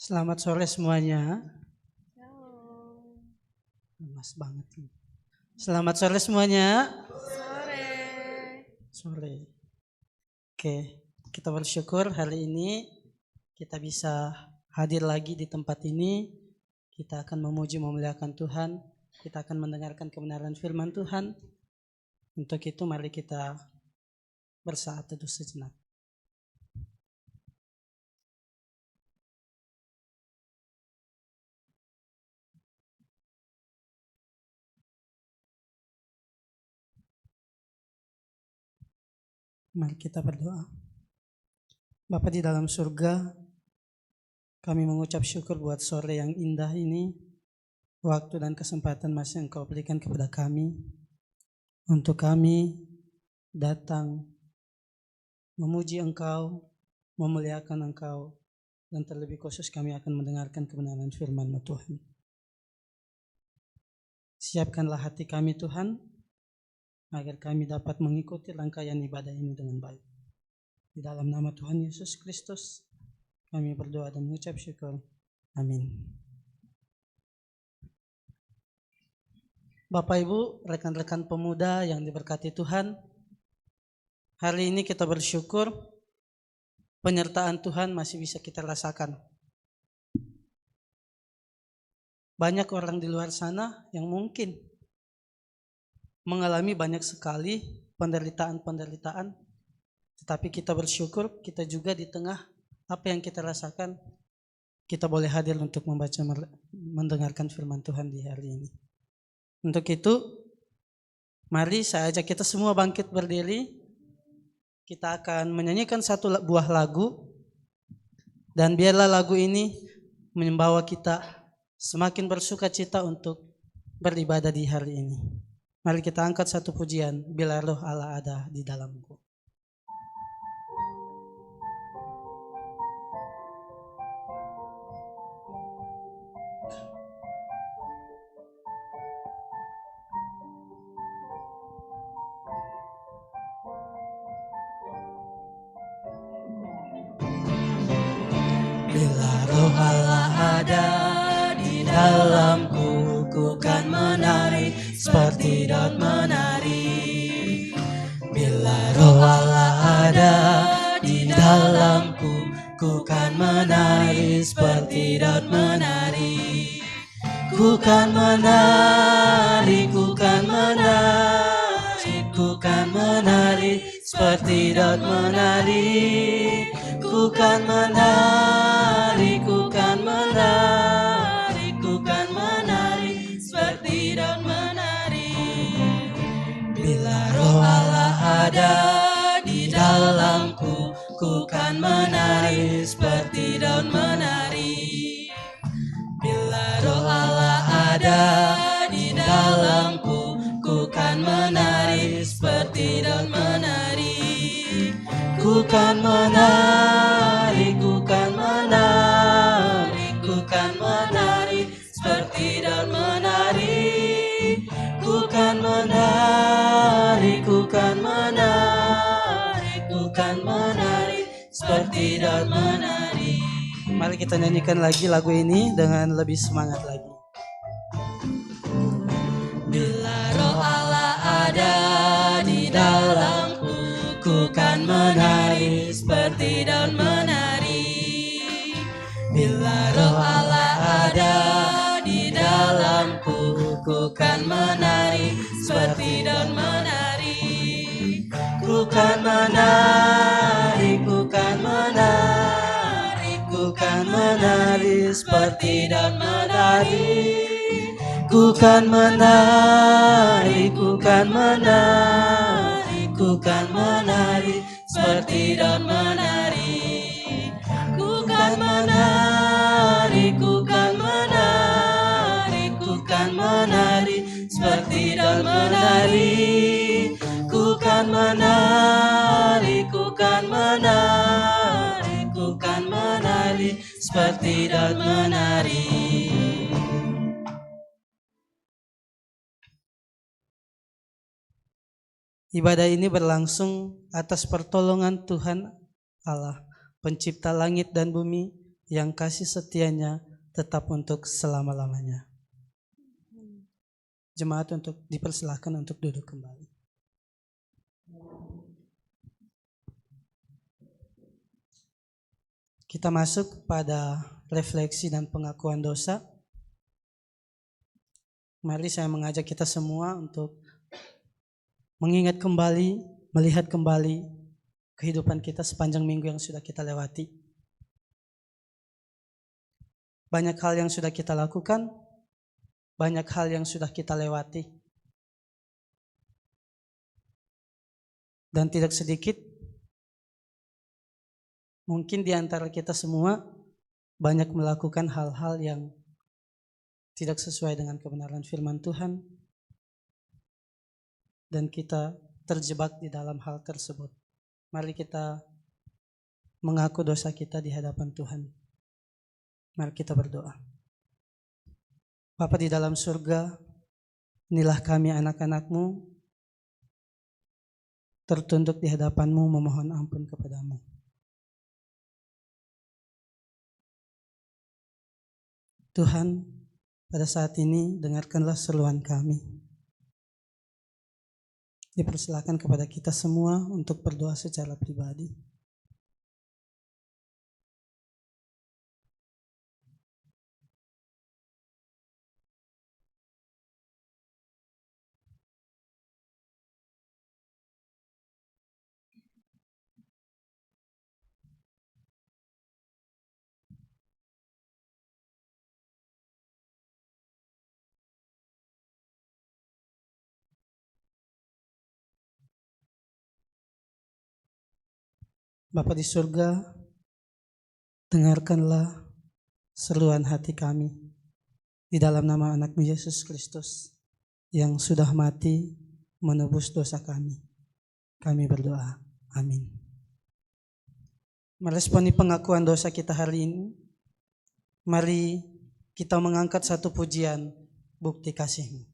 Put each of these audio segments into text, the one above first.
Selamat sore semuanya. Halo. Lemas banget ini. Selamat sore semuanya. Sore. Sore. Oke, kita bersyukur hari ini kita bisa hadir lagi di tempat ini. Kita akan memuji memuliakan Tuhan. Kita akan mendengarkan kebenaran firman Tuhan. Untuk itu mari kita bersaat teduh sejenak. Mari kita berdoa. Bapa di dalam surga, kami mengucap syukur buat sore yang indah ini, waktu dan kesempatan masih Engkau berikan kepada kami, untuk kami datang memuji Engkau, memuliakan Engkau, dan terlebih khusus kami akan mendengarkan kebenaran firman-Mu Tuhan. Siapkanlah hati kami Tuhan, agar kami dapat mengikuti rangkaian ibadah ini dengan baik. Di dalam nama Tuhan Yesus Kristus, kami berdoa dan mengucap syukur. Amin. Bapak Ibu, rekan-rekan pemuda yang diberkati Tuhan, hari ini kita bersyukur penyertaan Tuhan masih bisa kita rasakan. Banyak orang di luar sana yang mungkin mengalami banyak sekali penderitaan-penderitaan, tetapi kita bersyukur kita juga di tengah apa yang kita rasakan, kita boleh hadir untuk membaca, mendengarkan firman Tuhan di hari ini. Untuk itu, mari saya ajak kita semua bangkit berdiri. Kita akan menyanyikan satu buah lagu, dan biarlah lagu ini membawa kita semakin bersuka cita untuk beribadah di hari ini. Mari kita angkat satu pujian, Bila Roh Allah ada di dalamku. Bila Roh Allah ada di dalamku, ku kan menari seperti Daud menari. Bila Roh Allah ada di dalamku, ku kan menari seperti Daud menari. Ku kan menari, ku kan menari, ku kan menari seperti Daud menari. Ku kan menari, ku kan menari, ku kan menari seperti Daud menari. Bila Roh Allah ada di dalamku, ku kan menari seperti Daud menari. Bila Roh Allah ada di dalamku, ku kan menari seperti Daud menari. Ku kan menari, ku kan menari, ku kan menari seperti Daud menari. Ku kan menari, ku kan menari, ku kan menari seperti Daud menari. Mari kita nyanyikan lagi lagu ini dengan lebih semangat lagi. Bila Roh Allah ada di dalamku, ku kan menari seperti Daud menari. Bila Roh Allah ada di dalamku, ku kan menari seperti Daud menari. Ku kan menari, ku kan menari, ku kan menari seperti Daud menari. Ku kan menari, ku kan menari, ku kan menari seperti Daud menari. Ku kan menari, ku kan menari, ku kan menari seperti Daud menari. Ku kan menari, ku kan menari, ku kan menari seperti Daud menari. Ibadah ini berlangsung atas pertolongan Tuhan Allah, pencipta langit dan bumi, yang kasih setianya tetap untuk selama-lamanya. Jemaat untuk dipersilahkan untuk duduk kembali. Kita masuk pada refleksi dan pengakuan dosa. Mari saya mengajak kita semua untuk mengingat kembali, melihat kembali kehidupan kita sepanjang minggu yang sudah kita lewati. Banyak hal yang sudah kita lakukan, banyak hal yang sudah kita lewati. Dan tidak sedikit, mungkin di antara kita semua banyak melakukan hal-hal yang tidak sesuai dengan kebenaran firman Tuhan, dan kita terjebak di dalam hal tersebut. Mari kita mengaku dosa kita di hadapan Tuhan. Mari kita berdoa. Bapa di dalam surga, inilah kami anak-anak-Mu, tertunduk di hadapan-Mu memohon ampun kepadamu. Tuhan, pada saat ini dengarkanlah seruan kami. Dipersilakan kepada kita semua untuk berdoa secara pribadi. Bapa di surga, dengarkanlah seruan hati kami di dalam nama anak-Mu Yesus Kristus yang sudah mati menebus dosa kami. Kami berdoa. Amin. Meresponi pengakuan dosa kita hari ini, mari kita mengangkat satu pujian, bukti kasih-Mu.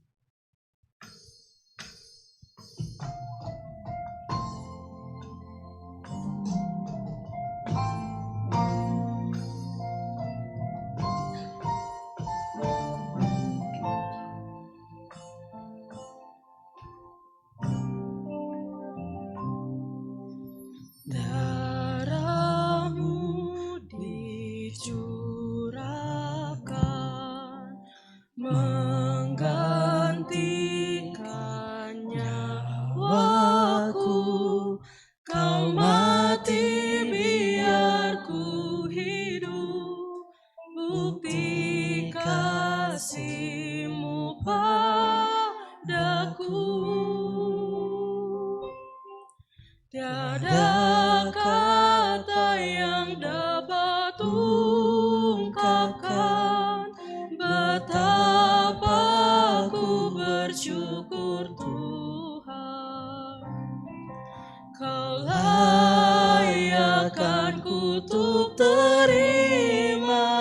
Tiada kata yang dapat ungkapkan betapa ku bersyukur Tuhan. Kau layakkan kutuk terima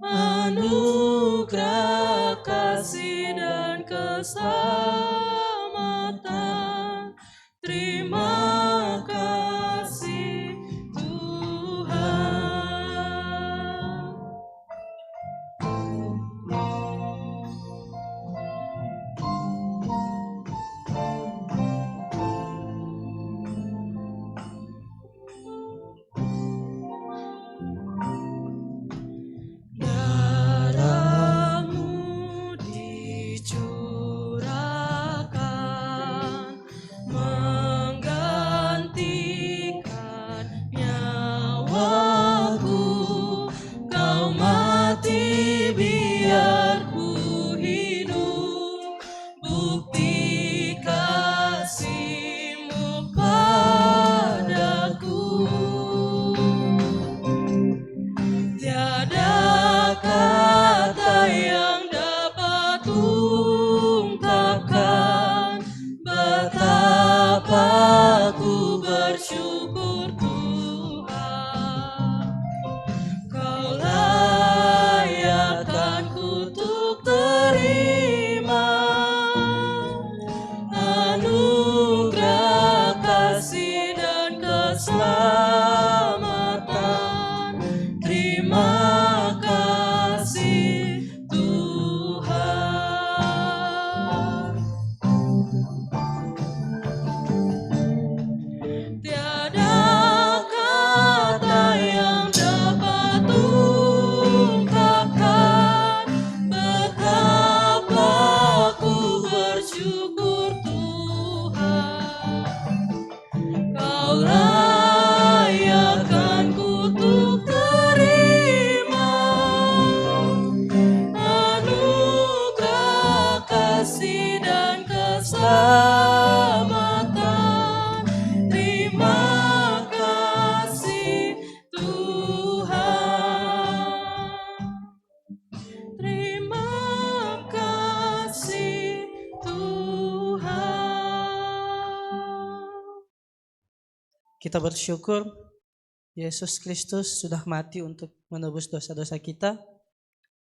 anugerah kasih dan keselamatan. Terima kasih Tuhan. Darah-Mu dicurahkan Kita bersyukur Yesus Kristus sudah mati untuk menebus dosa-dosa kita,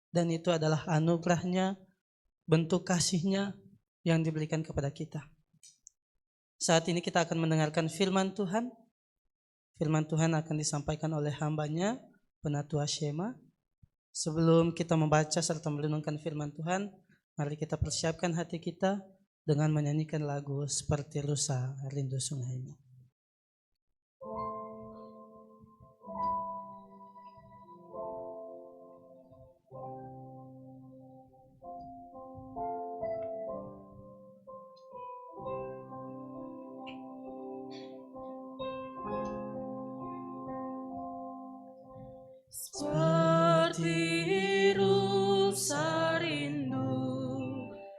dan itu adalah anugerahnya, bentuk kasihnya yang diberikan kepada kita. Saat ini kita akan mendengarkan firman Tuhan. Firman Tuhan akan disampaikan oleh hambanya, Penatua Shema. Sebelum kita membaca serta merenungkan firman Tuhan, mari kita persiapkan hati kita dengan menyanyikan lagu Seperti Rusa Rindu Sungaimu. Seperti rusa rindu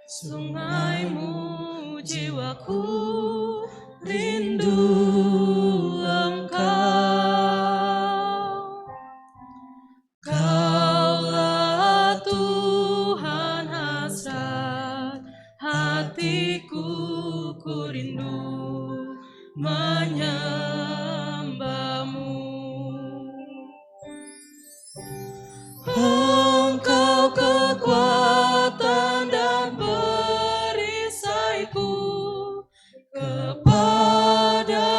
sungaimu, jiwaku rindu Engkau. Kaulah Tuhan hasrat hatiku, ku rindu menyembahmu. Engkau kekuatan dan perisaiku, kepadamu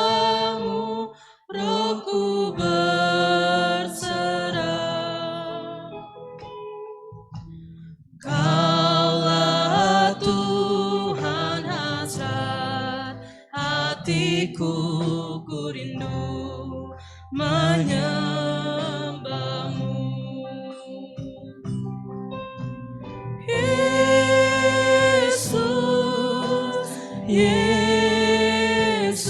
rohku berserah. Kaulah Tuhan hasrat hatiku, ku rindu menyembahmu. Yesus, Yesus,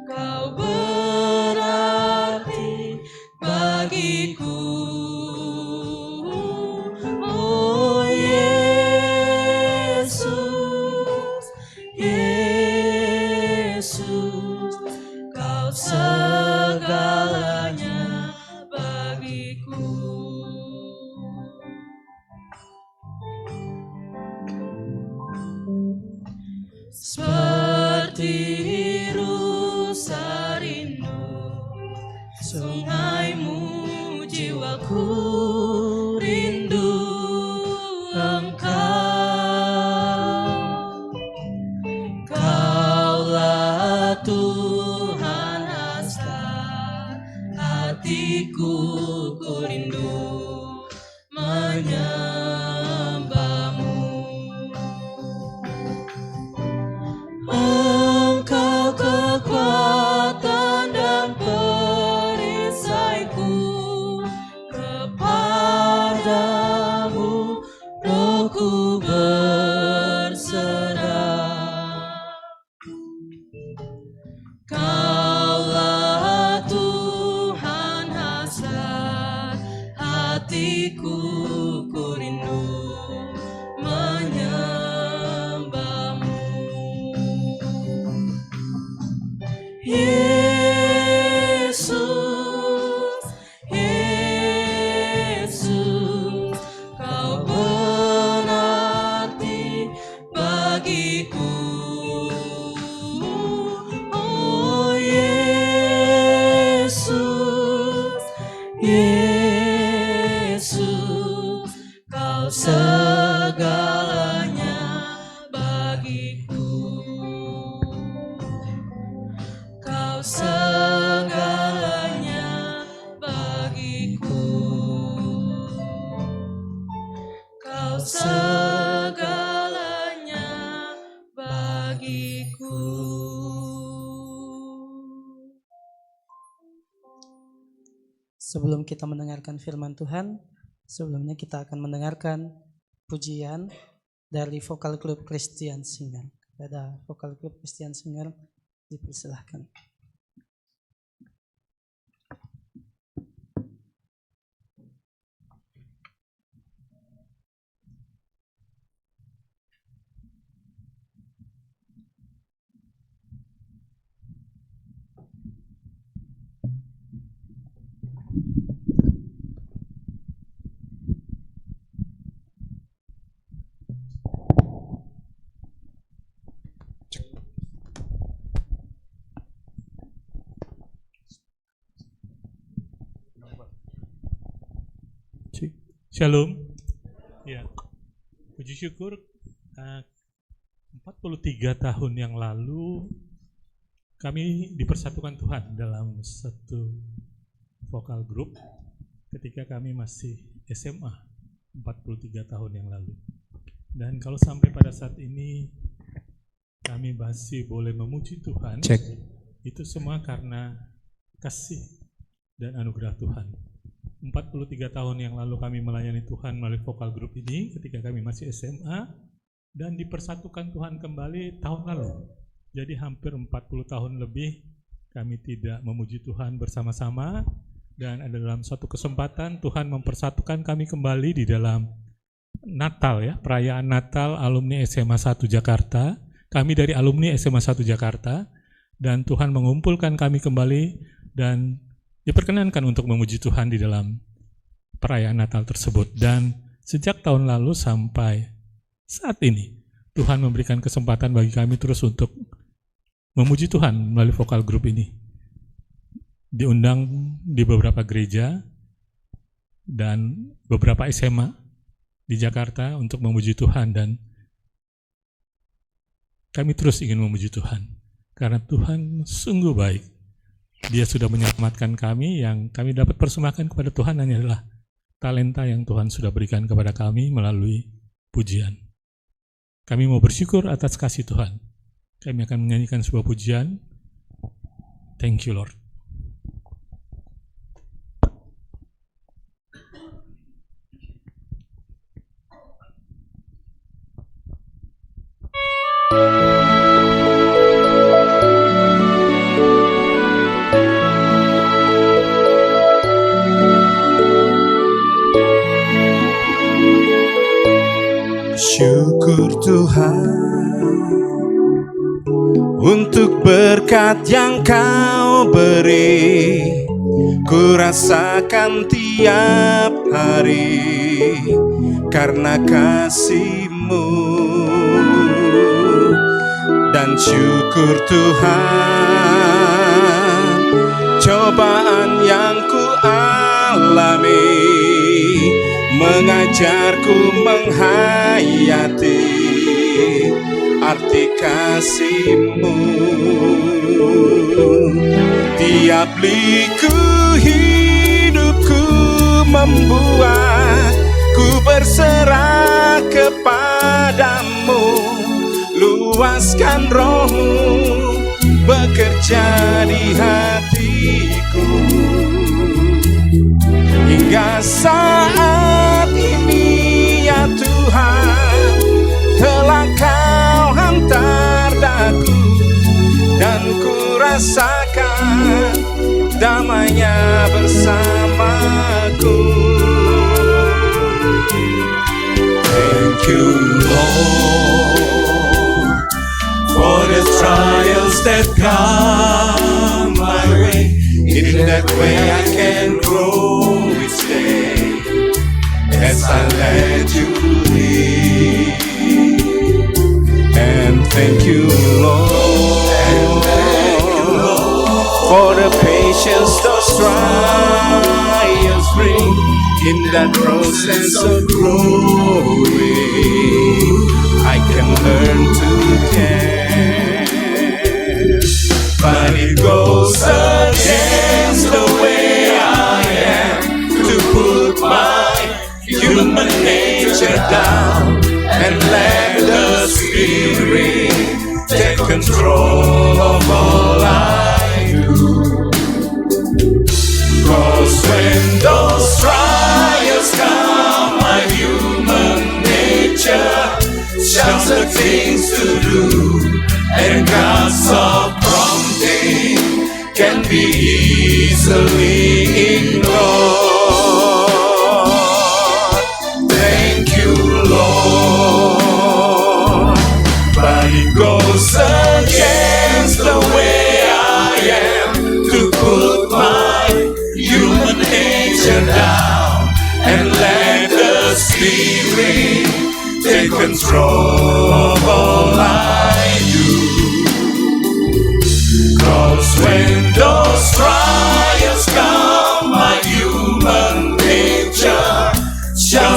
Kau berarti bagiku. Oh Yesus, Yesus, Kau segalanya bagiku. Seperti rusa rindu sungaimu, jiwaku rindu Engkau. Kaulah Tuhan hasrat hatiku, ku rindu menyembahmu. Engkau kekuatan dan perisaiku, kepadamu rohku berserah. Kaulah Tuhan hasrat hatiku, ku rindu menyembahmu. Yesus, Yesus, Kau berarti bagiku. Oh Yesus, Yesus, Kau segalanya bagiku. Kau segalanya bagiku. Kau segalanya bagiku. Sebelum kita mendengarkan firman Tuhan, sebelumnya kita akan mendengarkan pujian dari vokal grup Christian Singer. Kepada vokal grup Christian Singer dipersilahkan. Shalom. Ya, puji syukur 43 tahun yang lalu kami dipersatukan Tuhan dalam satu vokal group ketika kami masih SMA 43 tahun yang lalu. Dan kalau sampai pada saat ini kami masih boleh memuji Tuhan, itu semua karena kasih dan anugerah Tuhan. 43 tahun yang lalu kami melayani Tuhan melalui vokal group ini ketika kami masih SMA, dan dipersatukan Tuhan kembali tahun lalu. Jadi hampir 40 tahun lebih kami tidak memuji Tuhan bersama-sama, dan ada dalam suatu kesempatan Tuhan mempersatukan kami kembali di dalam Natal, ya, perayaan Natal alumni SMA 1 Jakarta. Kami dari alumni SMA 1 Jakarta, dan Tuhan mengumpulkan kami kembali dan diperkenankan untuk memuji Tuhan di dalam perayaan Natal tersebut. Dan sejak tahun lalu sampai saat ini, Tuhan memberikan kesempatan bagi kami terus untuk memuji Tuhan melalui vokal group ini. Diundang di beberapa gereja dan beberapa SMA di Jakarta untuk memuji Tuhan, dan kami terus ingin memuji Tuhan karena Tuhan sungguh baik. Dia sudah menyelamatkan kami. Yang kami dapat persembahkan kepada Tuhan hanyalah talenta yang Tuhan sudah berikan kepada kami melalui pujian. Kami mau bersyukur atas kasih Tuhan. Kami akan menyanyikan sebuah pujian. Thank you, Lord. Syukur Tuhan untuk berkat yang Kau beri, ku rasakan tiap hari karena kasih-Mu. Dan syukur Tuhan, cobaan yang ku alami mengajarku menghayati arti kasih-Mu. Tiap liku hidupku membuat ku berserah kepadamu. Luaskan Roh-Mu bekerja di hatiku hingga saat ini, ya Tuhan, telah Kau hantar daku dan ku rasakan damai-Nya bersamaku. Thank you, Lord, for the trials that come my way. In that way I can grow each day as I let You lead. And thank you, Lord, for the patience those trials bring. In that process of growing, I can learn to care. But it goes against the way I am to put my human nature down and let the Spirit take control of all I do. 'Cause when those trials come, my human nature shouts the things to do, and God's soft prompting can be easily ignored. Thank you, Lord, but it goes against the way I am to put my human nature down and let the Spirit take control of all I do. 'Cause when those trials come, my human nature shall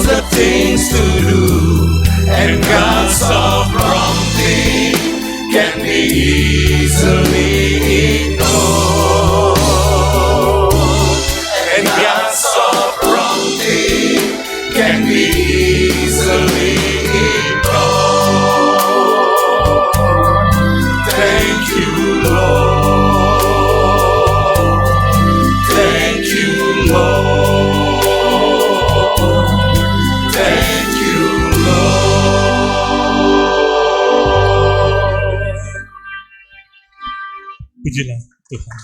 Pujilah Tuhan.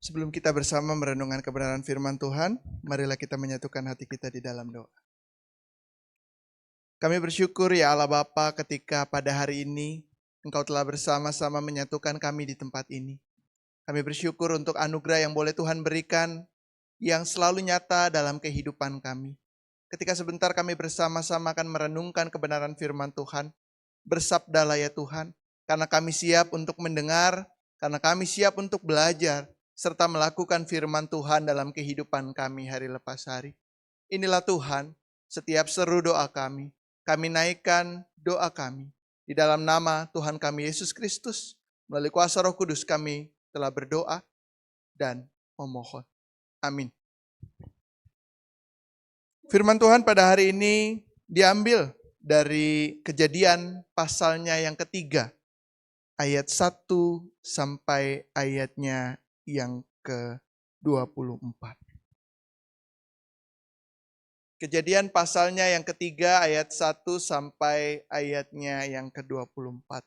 Sebelum kita bersama merenungkan kebenaran firman Tuhan, marilah kita menyatukan hati kita di dalam doa. Kami bersyukur ya Allah Bapa ketika pada hari ini Engkau telah bersama-sama menyatukan kami di tempat ini. Kami bersyukur untuk anugerah yang boleh Tuhan berikan yang selalu nyata dalam kehidupan kami. Ketika sebentar kami bersama-sama akan merenungkan kebenaran firman Tuhan, bersabdalah ya Tuhan, karena kami siap untuk mendengar, karena kami siap untuk belajar, serta melakukan firman Tuhan dalam kehidupan kami hari lepas hari. Inilah Tuhan, setiap seru doa kami naikkan doa kami. Di dalam nama Tuhan kami Yesus Kristus, melalui kuasa Roh Kudus kami telah berdoa dan memohon. Amin. Firman Tuhan pada hari ini diambil dari Kejadian pasalnya yang ketiga, ayat 1 sampai ayatnya yang ke-24. Kejadian pasalnya yang ketiga ayat 1 sampai ayatnya yang ke-24.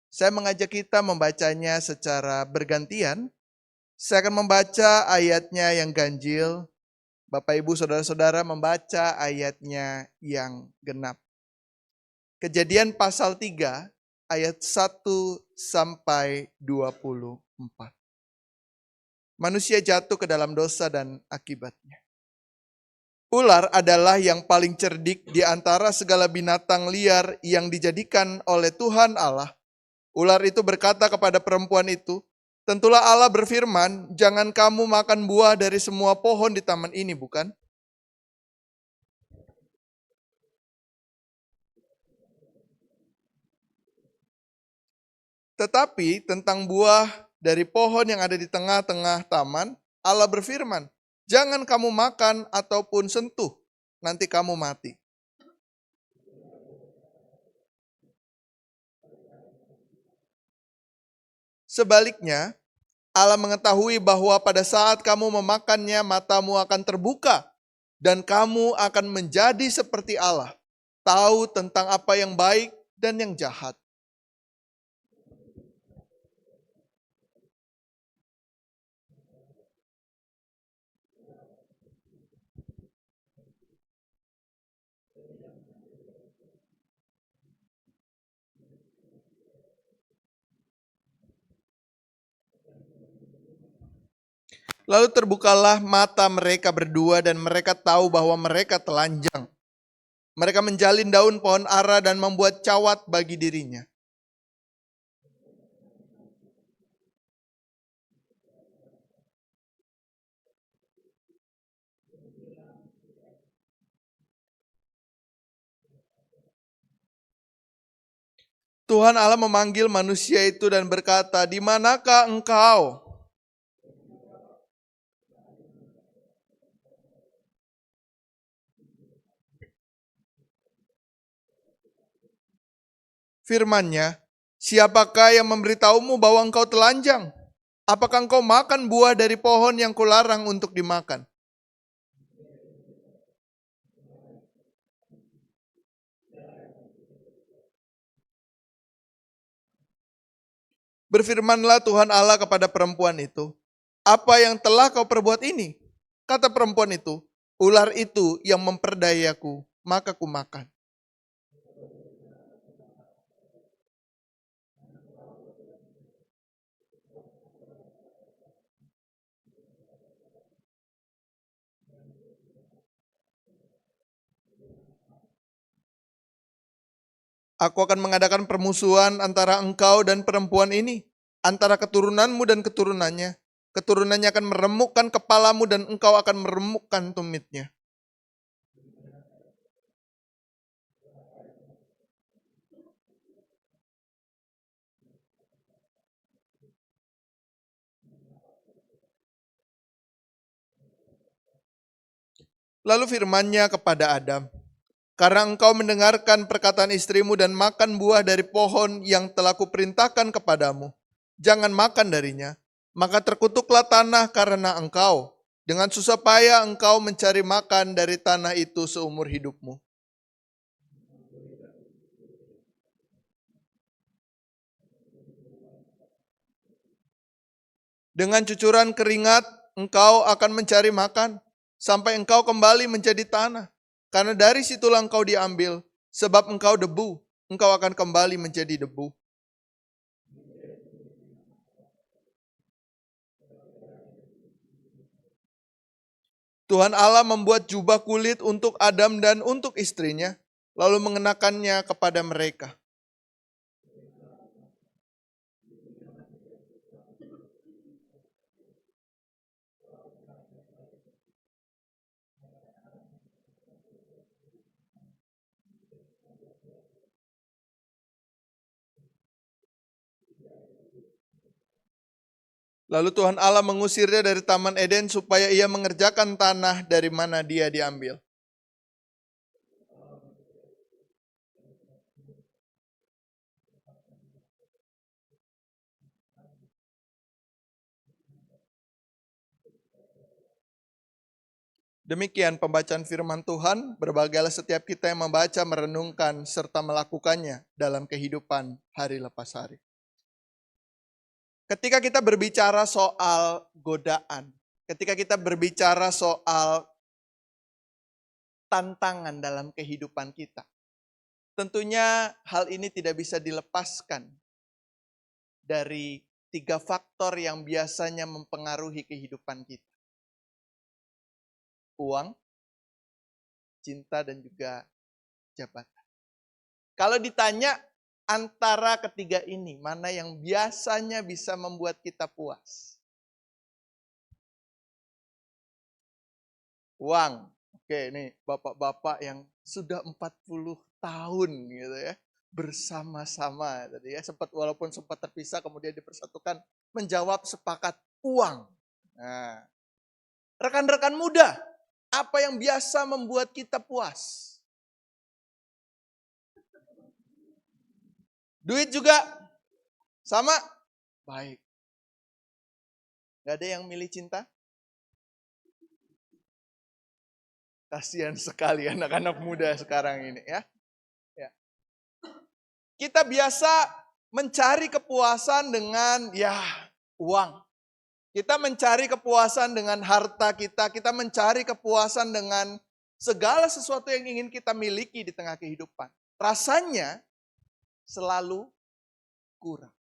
Saya mengajak kita membacanya secara bergantian. Saya akan membaca ayatnya yang ganjil. Bapak Ibu Saudara-saudara membaca ayatnya yang genap. Kejadian pasal 3 ayat 1 sampai 24. Manusia jatuh ke dalam dosa dan akibatnya. Ular adalah yang paling cerdik di antara segala binatang liar yang dijadikan oleh Tuhan Allah. Ular itu berkata kepada perempuan itu, "Tentulah Allah berfirman, jangan kamu makan buah dari semua pohon di taman ini, bukan?" Tetapi tentang buah dari pohon yang ada di tengah-tengah taman, Allah berfirman, "Jangan kamu makan ataupun sentuh, nanti kamu mati." Sebaliknya, Allah mengetahui bahwa pada saat kamu memakannya, matamu akan terbuka, dan kamu akan menjadi seperti Allah, tahu tentang apa yang baik dan yang jahat. Lalu terbukalah mata mereka berdua dan mereka tahu bahwa mereka telanjang. Mereka menjalin daun pohon ara dan membuat cawat bagi dirinya. Tuhan Allah memanggil manusia itu dan berkata, "Di manakah engkau?" Firman-Nya, "Siapakah yang memberitahumu bahwa engkau telanjang? Apakah engkau makan buah dari pohon yang kularang untuk dimakan?" Berfirmanlah Tuhan Allah kepada perempuan itu, "Apa yang telah kau perbuat ini?" Kata perempuan itu, "Ular itu yang memperdayaku, maka kumakan." Aku akan mengadakan permusuhan antara engkau dan perempuan ini, antara keturunanmu dan keturunannya. Keturunannya akan meremukkan kepalamu dan engkau akan meremukkan tumitnya. Lalu firman-Nya kepada Adam, karena engkau mendengarkan perkataan istrimu dan makan buah dari pohon yang telah kuperintahkan kepadamu, jangan makan darinya, maka terkutuklah tanah karena engkau. Dengan susah payah engkau mencari makan dari tanah itu seumur hidupmu. Dengan cucuran keringat engkau akan mencari makan, sampai engkau kembali menjadi tanah. Karena dari situlah engkau diambil, sebab engkau debu, engkau akan kembali menjadi debu. Tuhan Allah membuat jubah kulit untuk Adam dan untuk istrinya, lalu mengenakannya kepada mereka. Lalu Tuhan Allah mengusirnya dari Taman Eden supaya ia mengerjakan tanah dari mana dia diambil. Demikian pembacaan firman Tuhan, berbahagialah setiap kita yang membaca, merenungkan, serta melakukannya dalam kehidupan hari lepas hari. Ketika kita berbicara soal godaan, ketika kita berbicara soal tantangan dalam kehidupan kita, tentunya hal ini tidak bisa dilepaskan dari 3 faktor yang biasanya mempengaruhi kehidupan kita. Uang, cinta, dan juga jabatan. Kalau ditanya antara ketiga ini, mana yang biasanya bisa membuat kita puas? Uang. Oke, ini bapak-bapak yang sudah 40 tahun gitu ya, bersama-sama tadi ya, walaupun sempat terpisah kemudian dipersatukan, menjawab sepakat uang. Nah, rekan-rekan muda, apa yang biasa membuat kita puas? Duit juga sama? Baik. Gak ada yang milih cinta? Kasihan sekali anak-anak muda sekarang ini ya. Kita biasa mencari kepuasan dengan uang. Kita mencari kepuasan dengan harta kita, kita mencari kepuasan dengan segala sesuatu yang ingin kita miliki di tengah kehidupan. Rasanya selalu kurang.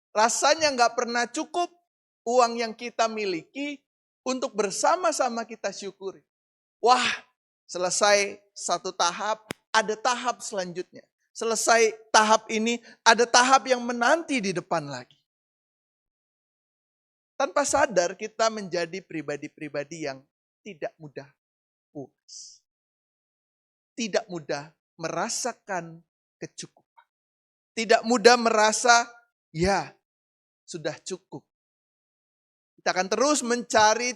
Rasanya nggak pernah cukup uang yang kita miliki untuk bersama-sama kita syukuri. Wah, selesai satu tahap, ada tahap selanjutnya. Selesai tahap ini, ada tahap yang menanti di depan lagi. Tanpa sadar kita menjadi pribadi-pribadi yang tidak mudah puas. Tidak mudah merasakan kecukupan. Tidak mudah merasa, sudah cukup. Kita akan terus mencari,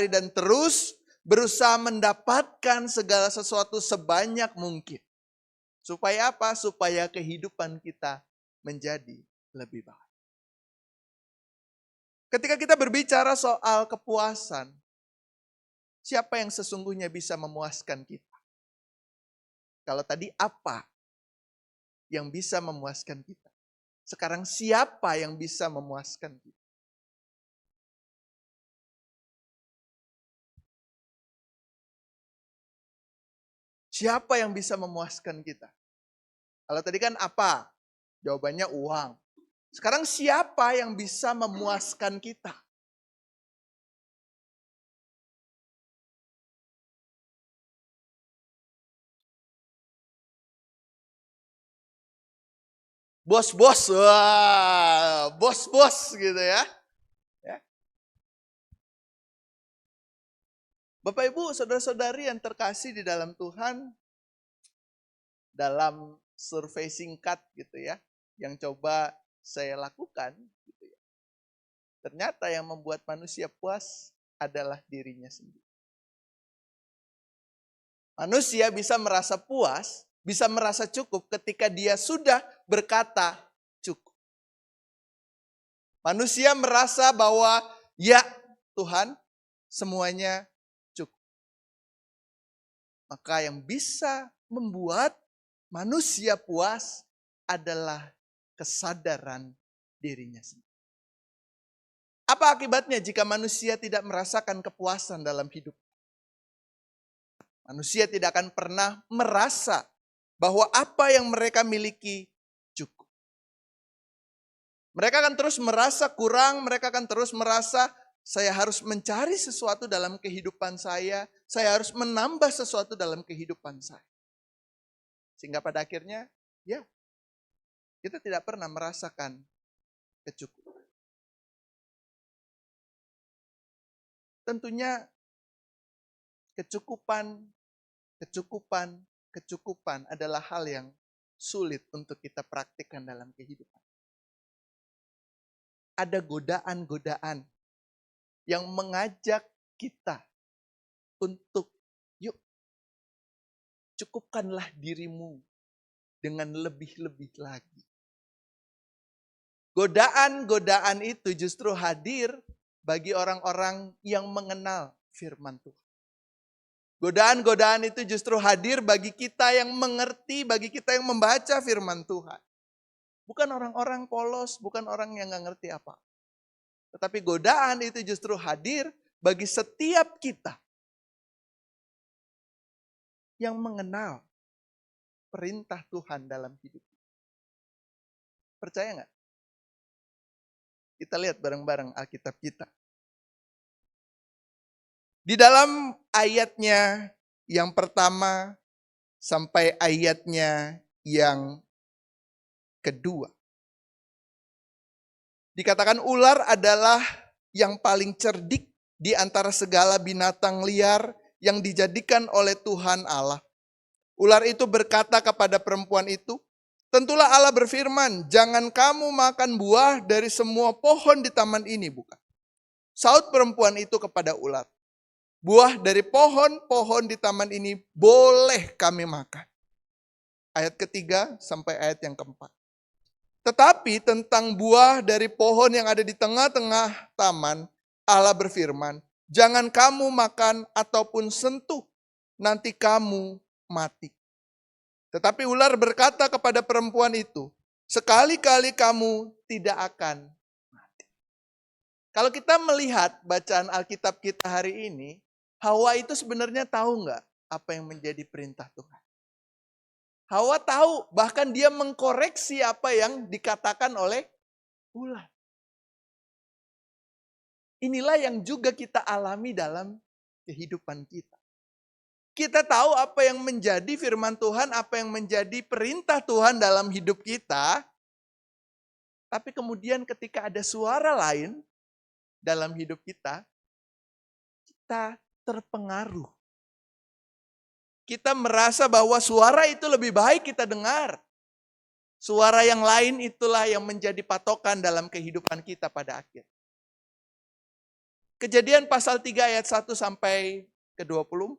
dan terus berusaha mendapatkan segala sesuatu sebanyak mungkin. Supaya apa? Supaya kehidupan kita menjadi lebih baik. Ketika kita berbicara soal kepuasan, siapa yang sesungguhnya bisa memuaskan kita? Kalau tadi apa yang bisa memuaskan kita? Sekarang siapa yang bisa memuaskan kita? Siapa yang bisa memuaskan kita? Kalau tadi kan apa? Jawabannya uang. Sekarang siapa yang bisa memuaskan kita? Bos-bos, bos-bos gitu ya. Bapak Ibu, saudara-saudari yang terkasih di dalam Tuhan, dalam survei singkat gitu ya, yang coba saya lakukan gitu ya. Ternyata yang membuat manusia puas adalah dirinya sendiri. Manusia bisa merasa puas, bisa merasa cukup ketika dia sudah berkata cukup. Manusia merasa bahwa ya Tuhan, semuanya cukup. Maka yang bisa membuat manusia puas adalah kesadaran dirinya sendiri. Apa akibatnya jika manusia tidak merasakan kepuasan dalam hidup? Manusia tidak akan pernah merasa bahwa apa yang mereka miliki cukup. Mereka akan terus merasa kurang, mereka akan terus merasa saya harus mencari sesuatu dalam kehidupan saya harus menambah sesuatu dalam kehidupan saya. Sehingga pada akhirnya, ya, kita tidak pernah merasakan kecukupan. Tentunya kecukupan adalah hal yang sulit untuk kita praktikkan dalam kehidupan. Ada godaan-godaan yang mengajak kita untuk yuk cukupkanlah dirimu dengan lebih-lebih lagi. Godaan-godaan itu justru hadir bagi orang-orang yang mengenal firman Tuhan. Godaan-godaan itu justru hadir bagi kita yang mengerti, bagi kita yang membaca firman Tuhan. Bukan orang-orang polos, bukan orang yang gak ngerti apa. Tetapi godaan itu justru hadir bagi setiap kita yang mengenal perintah Tuhan dalam hidup. Percaya gak? Kita lihat bareng-bareng Alkitab kita. Di dalam ayatnya yang pertama sampai ayatnya yang kedua. Dikatakan ular adalah yang paling cerdik di antara segala binatang liar yang dijadikan oleh Tuhan Allah. Ular itu berkata kepada perempuan itu, tentulah Allah berfirman, jangan kamu makan buah dari semua pohon di taman ini, bukan? Saut perempuan itu kepada ular, buah dari pohon-pohon di taman ini boleh kami makan. Ayat ketiga sampai ayat yang keempat. Tetapi tentang buah dari pohon yang ada di tengah-tengah taman, Allah berfirman, jangan kamu makan ataupun sentuh, nanti kamu mati. Tetapi ular berkata kepada perempuan itu, sekali-kali kamu tidak akan mati. Kalau kita melihat bacaan Alkitab kita hari ini, Hawa itu sebenarnya tahu nggak apa yang menjadi perintah Tuhan? Hawa tahu, bahkan dia mengkoreksi apa yang dikatakan oleh ular. Inilah yang juga kita alami dalam kehidupan kita. Kita tahu apa yang menjadi firman Tuhan, apa yang menjadi perintah Tuhan dalam hidup kita. Tapi kemudian ketika ada suara lain dalam hidup kita, kita terpengaruh. Kita merasa bahwa suara itu lebih baik kita dengar. Suara yang lain itulah yang menjadi patokan dalam kehidupan kita pada akhir. Kejadian pasal 3 ayat 1 sampai ke 24.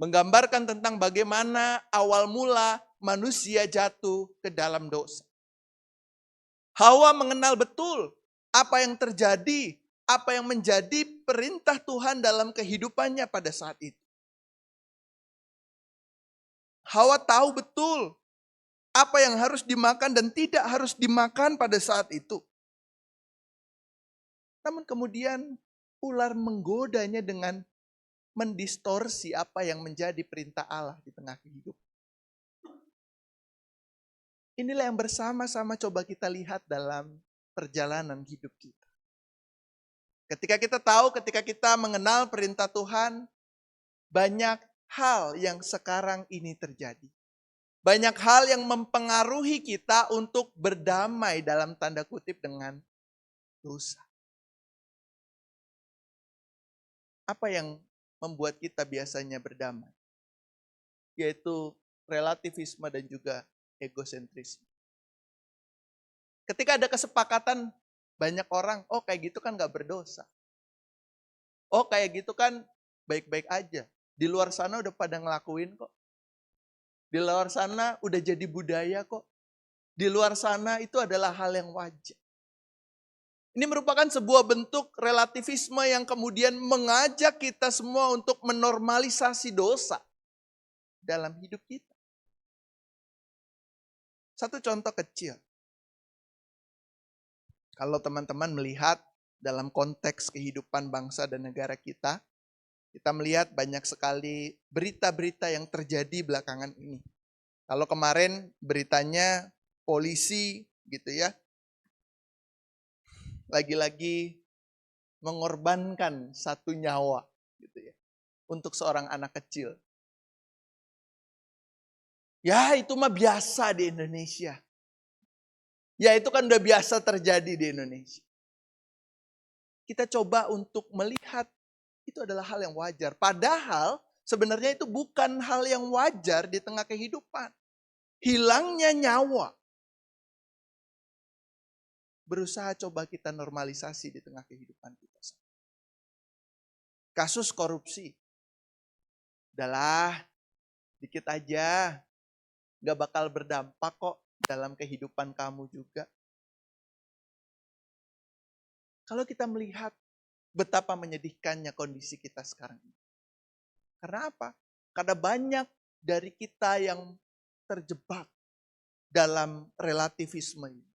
Menggambarkan tentang bagaimana awal mula manusia jatuh ke dalam dosa. Hawa mengenal betul apa yang terjadi, apa yang menjadi perintah Tuhan dalam kehidupannya pada saat itu. Hawa tahu betul apa yang harus dimakan dan tidak harus dimakan pada saat itu. Namun kemudian ular menggodanya dengan mendistorsi apa yang menjadi perintah Allah di tengah kehidupan. Inilah yang bersama-sama coba kita lihat dalam perjalanan hidup kita. Ketika kita tahu, ketika kita mengenal perintah Tuhan, banyak hal yang sekarang ini terjadi. Banyak hal yang mempengaruhi kita untuk berdamai dalam tanda kutip dengan dosa. Apa yang membuat kita biasanya berdamai? Yaitu relativisme dan juga egosentrisme. Ketika ada kesepakatan banyak orang, oh kayak gitu kan gak berdosa. Oh kayak gitu kan baik-baik aja. Di luar sana udah pada ngelakuin kok. Di luar sana udah jadi budaya kok. Di luar sana itu adalah hal yang wajar. Ini merupakan sebuah bentuk relativisme yang kemudian mengajak kita semua untuk menormalisasi dosa dalam hidup kita. Satu contoh kecil. Kalau teman-teman melihat dalam konteks kehidupan bangsa dan negara kita melihat banyak sekali berita-berita yang terjadi belakangan ini. Kalau kemarin beritanya polisi gitu ya, lagi-lagi mengorbankan satu nyawa gitu ya untuk seorang anak kecil. Ya itu mah biasa di Indonesia. Ya itu kan udah biasa terjadi di Indonesia. Kita coba untuk melihat itu adalah hal yang wajar. Padahal sebenarnya itu bukan hal yang wajar di tengah kehidupan. Hilangnya nyawa. Berusaha coba kita normalisasi di tengah kehidupan kita. Kasus korupsi. Udahlah, dikit aja. Gak bakal berdampak kok dalam kehidupan kamu juga. Kalau kita melihat betapa menyedihkannya kondisi kita sekarang ini. Karena apa? Karena banyak dari kita yang terjebak dalam relativisme ini.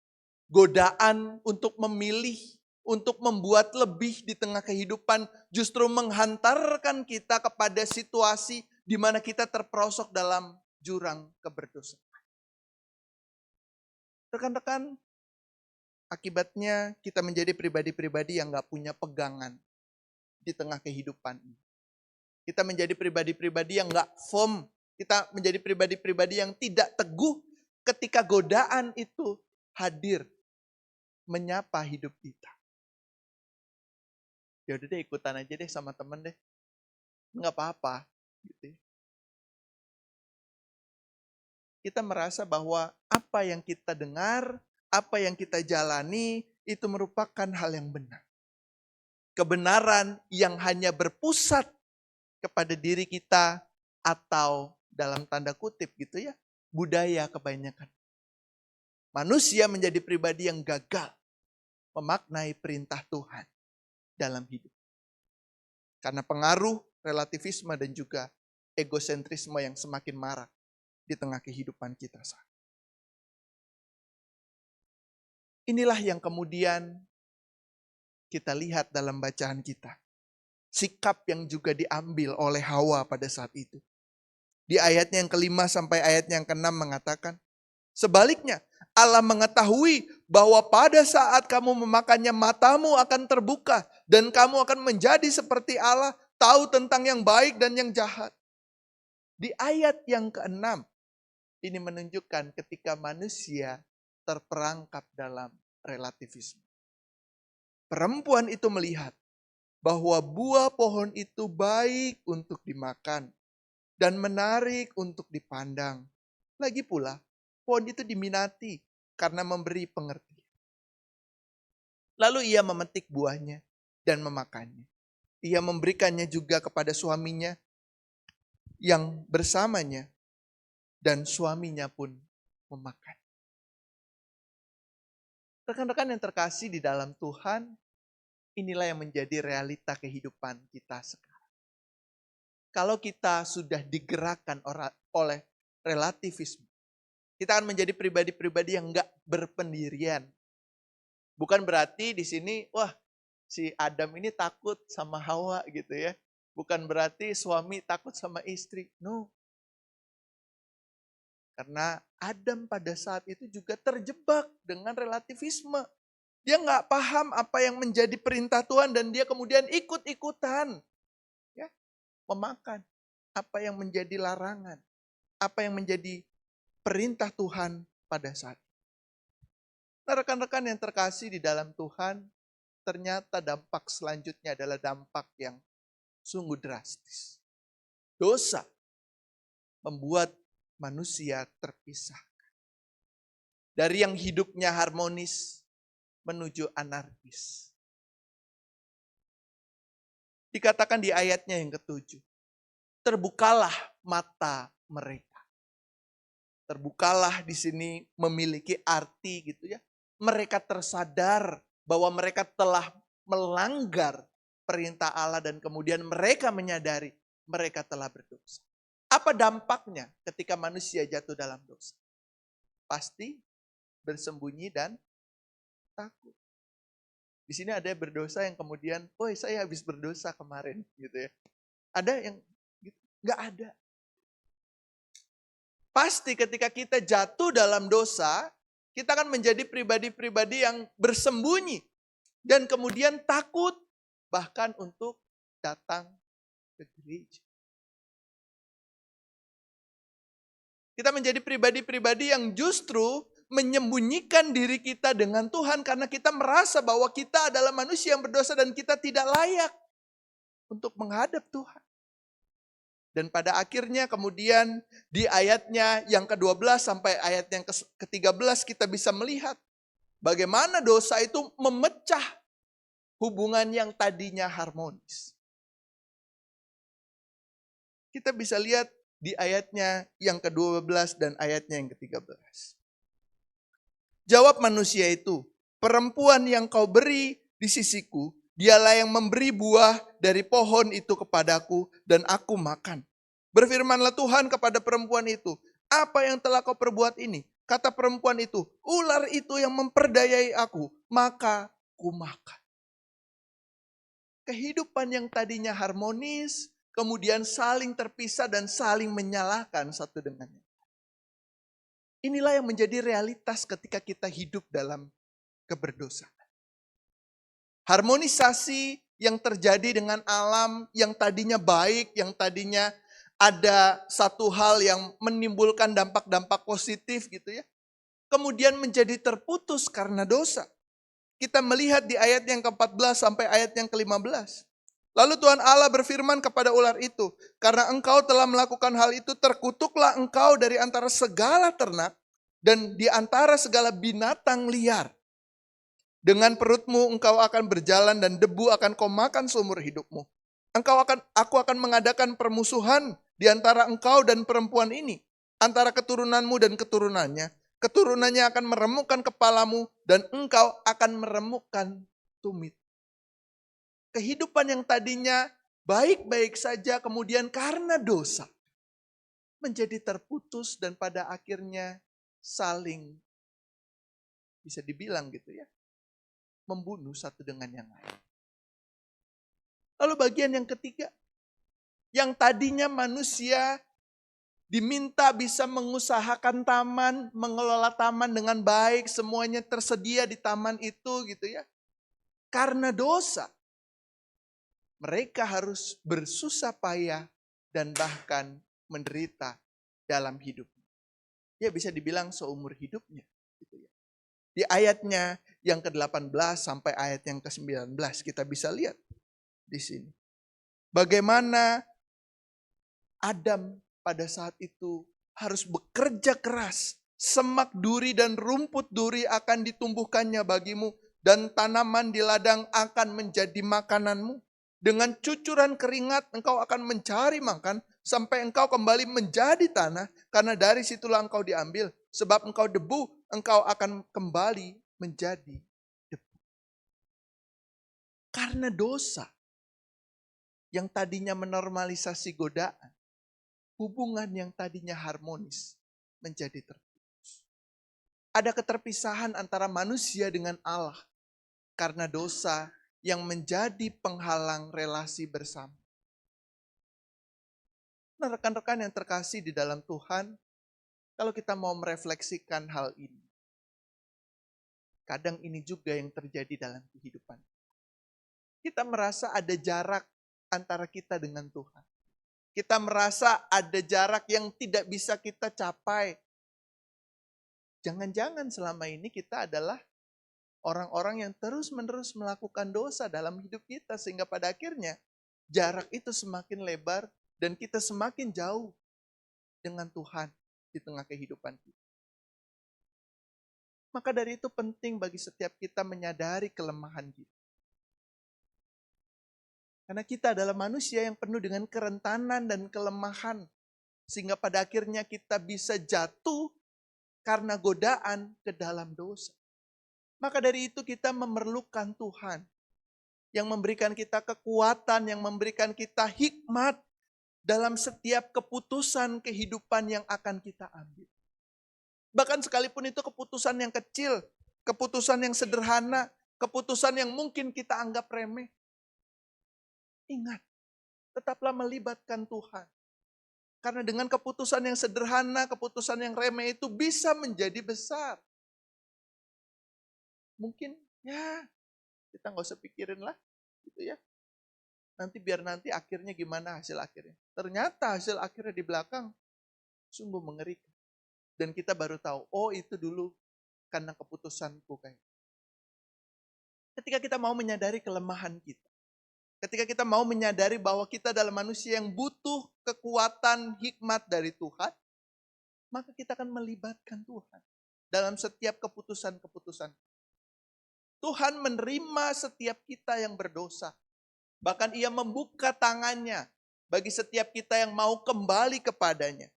Godaan untuk memilih, untuk membuat lebih di tengah kehidupan justru menghantarkan kita kepada situasi di mana kita terperosok dalam jurang keberdosaan. Rekan-rekan, akibatnya kita menjadi pribadi-pribadi yang gak punya pegangan di tengah kehidupan ini. Kita menjadi pribadi-pribadi yang gak firm. Kita menjadi pribadi-pribadi yang tidak teguh ketika godaan itu hadir menyapa hidup kita. Ya udah deh, ikutan aja deh sama temen deh. Nggak apa-apa. Gitu. Kita merasa bahwa apa yang kita dengar, apa yang kita jalani, itu merupakan hal yang benar. Kebenaran yang hanya berpusat kepada diri kita atau dalam tanda kutip gitu ya, budaya kebanyakan. Manusia menjadi pribadi yang gagal memaknai perintah Tuhan dalam hidup. Karena pengaruh relativisme dan juga egosentrisme yang semakin marak di tengah kehidupan kita saat. Inilah yang kemudian kita lihat dalam bacaan kita. Sikap yang juga diambil oleh Hawa pada saat itu. Di ayatnya yang kelima sampai ayatnya yang keenam mengatakan, sebaliknya, Allah mengetahui bahwa pada saat kamu memakannya matamu akan terbuka dan kamu akan menjadi seperti Allah, tahu tentang yang baik dan yang jahat. Di ayat yang keenam, ini menunjukkan ketika manusia terperangkap dalam relativisme. Perempuan itu melihat bahwa buah pohon itu baik untuk dimakan dan menarik untuk dipandang. Lagi pula, pohon itu diminati karena memberi pengertian. Lalu ia memetik buahnya dan memakannya. Ia memberikannya juga kepada suaminya yang bersamanya dan suaminya pun memakan. Rekan-rekan yang terkasih di dalam Tuhan, inilah yang menjadi realita kehidupan kita sekarang. Kalau kita sudah digerakkan oleh relativisme, kita akan menjadi pribadi-pribadi yang enggak berpendirian. Bukan berarti di sini, wah si Adam ini takut sama Hawa gitu ya. Bukan berarti suami takut sama istri. No. Karena Adam pada saat itu juga terjebak dengan relativisme. Dia nggak paham apa yang menjadi perintah Tuhan dan dia kemudian ikut-ikutan. Ya, memakan apa yang menjadi larangan. Apa yang menjadi perintah Tuhan pada saat itu. Nah, rekan-rekan yang terkasih di dalam Tuhan, ternyata dampak selanjutnya adalah dampak yang sungguh drastis. Dosa membuat manusia terpisah. Dari yang hidupnya harmonis menuju anarkis. Dikatakan di ayatnya yang ke-7. terbukalah mata mereka. Terbukalah di sini memiliki arti gitu ya. Mereka tersadar bahwa mereka telah melanggar perintah Allah dan kemudian mereka menyadari mereka telah berdosa. Apa dampaknya ketika manusia jatuh dalam dosa? Pasti bersembunyi dan takut. Di sini ada yang berdosa yang kemudian, oh saya habis berdosa kemarin gitu ya. Ada yang gitu, nggak ada. Pasti ketika kita jatuh dalam dosa, kita akan menjadi pribadi-pribadi yang bersembunyi dan kemudian takut bahkan untuk datang ke gereja. Kita menjadi pribadi-pribadi yang justru menyembunyikan diri kita dengan Tuhan karena kita merasa bahwa kita adalah manusia yang berdosa dan kita tidak layak untuk menghadap Tuhan. Dan pada akhirnya kemudian di ayatnya yang ke-12 sampai ayat yang ke-13 kita bisa melihat bagaimana dosa itu memecah hubungan yang tadinya harmonis. Kita bisa lihat di ayatnya yang ke-12 dan ayatnya yang ke-13. Jawab manusia itu, perempuan yang kau beri di sisiku, dialah yang memberi buah dari pohon itu kepadaku dan aku makan. Berfirmanlah Tuhan kepada perempuan itu, apa yang telah kau perbuat ini? Kata perempuan itu, ular itu yang memperdayai aku, maka ku makan. Kehidupan yang tadinya harmonis, kemudian saling terpisah dan saling menyalahkan satu dengan yang lain. Inilah yang menjadi realitas ketika kita hidup dalam keberdosaan. Harmonisasi yang terjadi dengan alam yang tadinya baik, yang tadinya ada satu hal yang menimbulkan dampak-dampak positif gitu ya. Kemudian menjadi terputus karena dosa. Kita melihat di ayat yang ke-14 sampai ayat yang ke-15. Lalu Tuhan Allah berfirman kepada ular itu, karena engkau telah melakukan hal itu, terkutuklah engkau dari antara segala ternak dan di antara segala binatang liar. Dengan perutmu engkau akan berjalan dan debu akan kau makan seumur hidupmu. Aku akan mengadakan permusuhan di antara engkau dan perempuan ini, antara keturunanmu dan keturunannya. Keturunannya akan meremukkan kepalamu dan engkau akan meremukkan tumit. Kehidupan yang tadinya baik-baik saja kemudian karena dosa menjadi terputus dan pada akhirnya saling bisa dibilang gitu ya, membunuh satu dengan yang lain. Lalu bagian yang ketiga, yang tadinya manusia diminta bisa mengusahakan taman, mengelola taman dengan baik, semuanya tersedia di taman itu gitu ya. Karena dosa, mereka harus bersusah payah dan bahkan menderita dalam hidupnya. Ya bisa dibilang seumur hidupnya. Gitu ya. Di ayatnya yang ke-18 sampai ayat yang ke-19 kita bisa lihat di sini. Bagaimana Adam pada saat itu harus bekerja keras. Semak duri dan rumput duri akan ditumbuhkannya bagimu. Dan tanaman di ladang akan menjadi makananmu. Dengan cucuran keringat engkau akan mencari makan sampai engkau kembali menjadi tanah. Karena dari situlah engkau diambil. Sebab engkau debu, engkau akan kembali menjadi debu. Karena dosa yang tadinya menormalisasi godaan. Hubungan yang tadinya harmonis menjadi terputus. Ada keterpisahan antara manusia dengan Allah. Karena dosa yang menjadi penghalang relasi bersama. Nah, rekan-rekan yang terkasih di dalam Tuhan, kalau kita mau merefleksikan hal ini, kadang ini juga yang terjadi dalam kehidupan. Kita merasa ada jarak antara kita dengan Tuhan. Kita merasa ada jarak yang tidak bisa kita capai. Jangan-jangan selama ini kita adalah orang-orang yang terus-menerus melakukan dosa dalam hidup kita. Sehingga pada akhirnya jarak itu semakin lebar dan kita semakin jauh dengan Tuhan di tengah kehidupan kita. Maka dari itu penting bagi setiap kita menyadari kelemahan kita. Karena kita adalah manusia yang penuh dengan kerentanan dan kelemahan. Sehingga pada akhirnya kita bisa jatuh karena godaan ke dalam dosa. Maka dari itu kita memerlukan Tuhan yang memberikan kita kekuatan, yang memberikan kita hikmat dalam setiap keputusan kehidupan yang akan kita ambil. Bahkan sekalipun itu keputusan yang kecil, keputusan yang sederhana, keputusan yang mungkin kita anggap remeh. Ingat, tetaplah melibatkan Tuhan. Karena dengan keputusan yang sederhana, keputusan yang remeh itu bisa menjadi besar. Mungkin ya kita nggak usah pikirin lah, gitu ya. Nanti akhirnya gimana hasil akhirnya. Ternyata hasil akhirnya di belakang sungguh mengerikan. Dan kita baru tahu, oh itu dulu karena keputusanku kayak. Ketika kita mau menyadari kelemahan kita. Ketika kita mau menyadari bahwa kita adalah manusia yang butuh kekuatan hikmat dari Tuhan, maka kita akan melibatkan Tuhan dalam setiap keputusan-keputusan. Tuhan menerima setiap kita yang berdosa. Bahkan Ia membuka tangannya bagi setiap kita yang mau kembali kepadanya.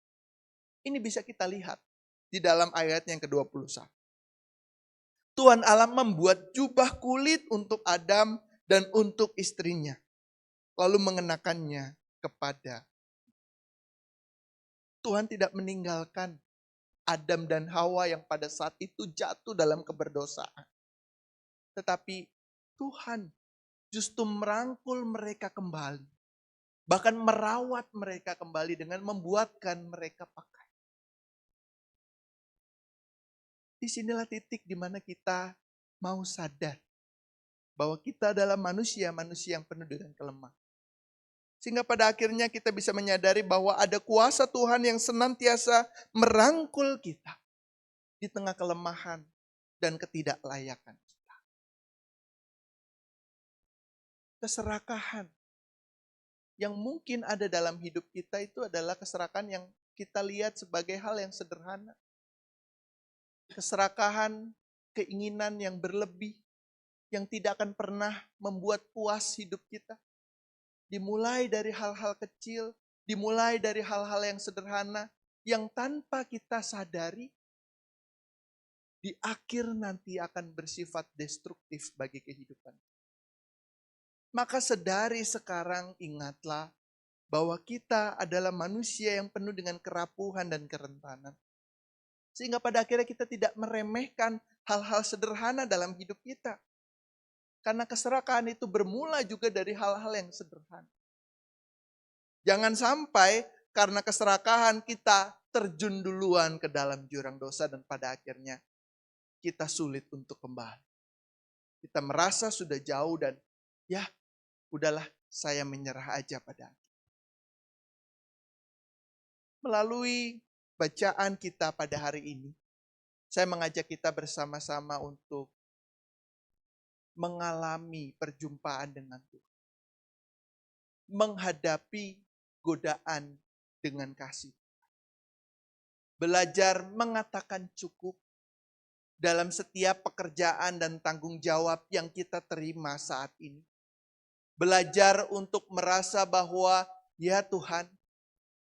Ini bisa kita lihat di dalam ayat yang ke-21. Tuhan Allah membuat jubah kulit untuk Adam dan untuk istrinya, lalu mengenakannya kepada. Tuhan tidak meninggalkan Adam dan Hawa yang pada saat itu jatuh dalam keberdosaan. Tetapi Tuhan justru merangkul mereka kembali. Bahkan merawat mereka kembali dengan membuatkan mereka pakai. Disinilah titik di mana kita mau sadar bahwa kita adalah manusia-manusia yang penuh dengan kelemahan. Sehingga pada akhirnya kita bisa menyadari bahwa ada kuasa Tuhan yang senantiasa merangkul kita di tengah kelemahan dan ketidaklayakan kita. Keserakahan yang mungkin ada dalam hidup kita itu adalah keserakahan yang kita lihat sebagai hal yang sederhana. Keserakahan, keinginan yang berlebih, yang tidak akan pernah membuat puas hidup kita. Dimulai dari hal-hal kecil, dimulai dari hal-hal yang sederhana, yang tanpa kita sadari, di akhir nanti akan bersifat destruktif bagi kehidupan. Maka sedari sekarang ingatlah bahwa kita adalah manusia yang penuh dengan kerapuhan dan kerentanan. Sehingga pada akhirnya kita tidak meremehkan hal-hal sederhana dalam hidup kita. Karena keserakahan itu bermula juga dari hal-hal yang sederhana. Jangan sampai karena keserakahan kita terjun duluan ke dalam jurang dosa dan pada akhirnya kita sulit untuk kembali. Kita merasa sudah jauh dan ya udahlah saya menyerah aja pada akhirnya. Melalui bacaan kita pada hari ini, saya mengajak kita bersama-sama untuk mengalami perjumpaan dengan Tuhan. Menghadapi godaan dengan kasih. Belajar mengatakan cukup dalam setiap pekerjaan dan tanggung jawab yang kita terima saat ini. Belajar untuk merasa bahwa ya Tuhan,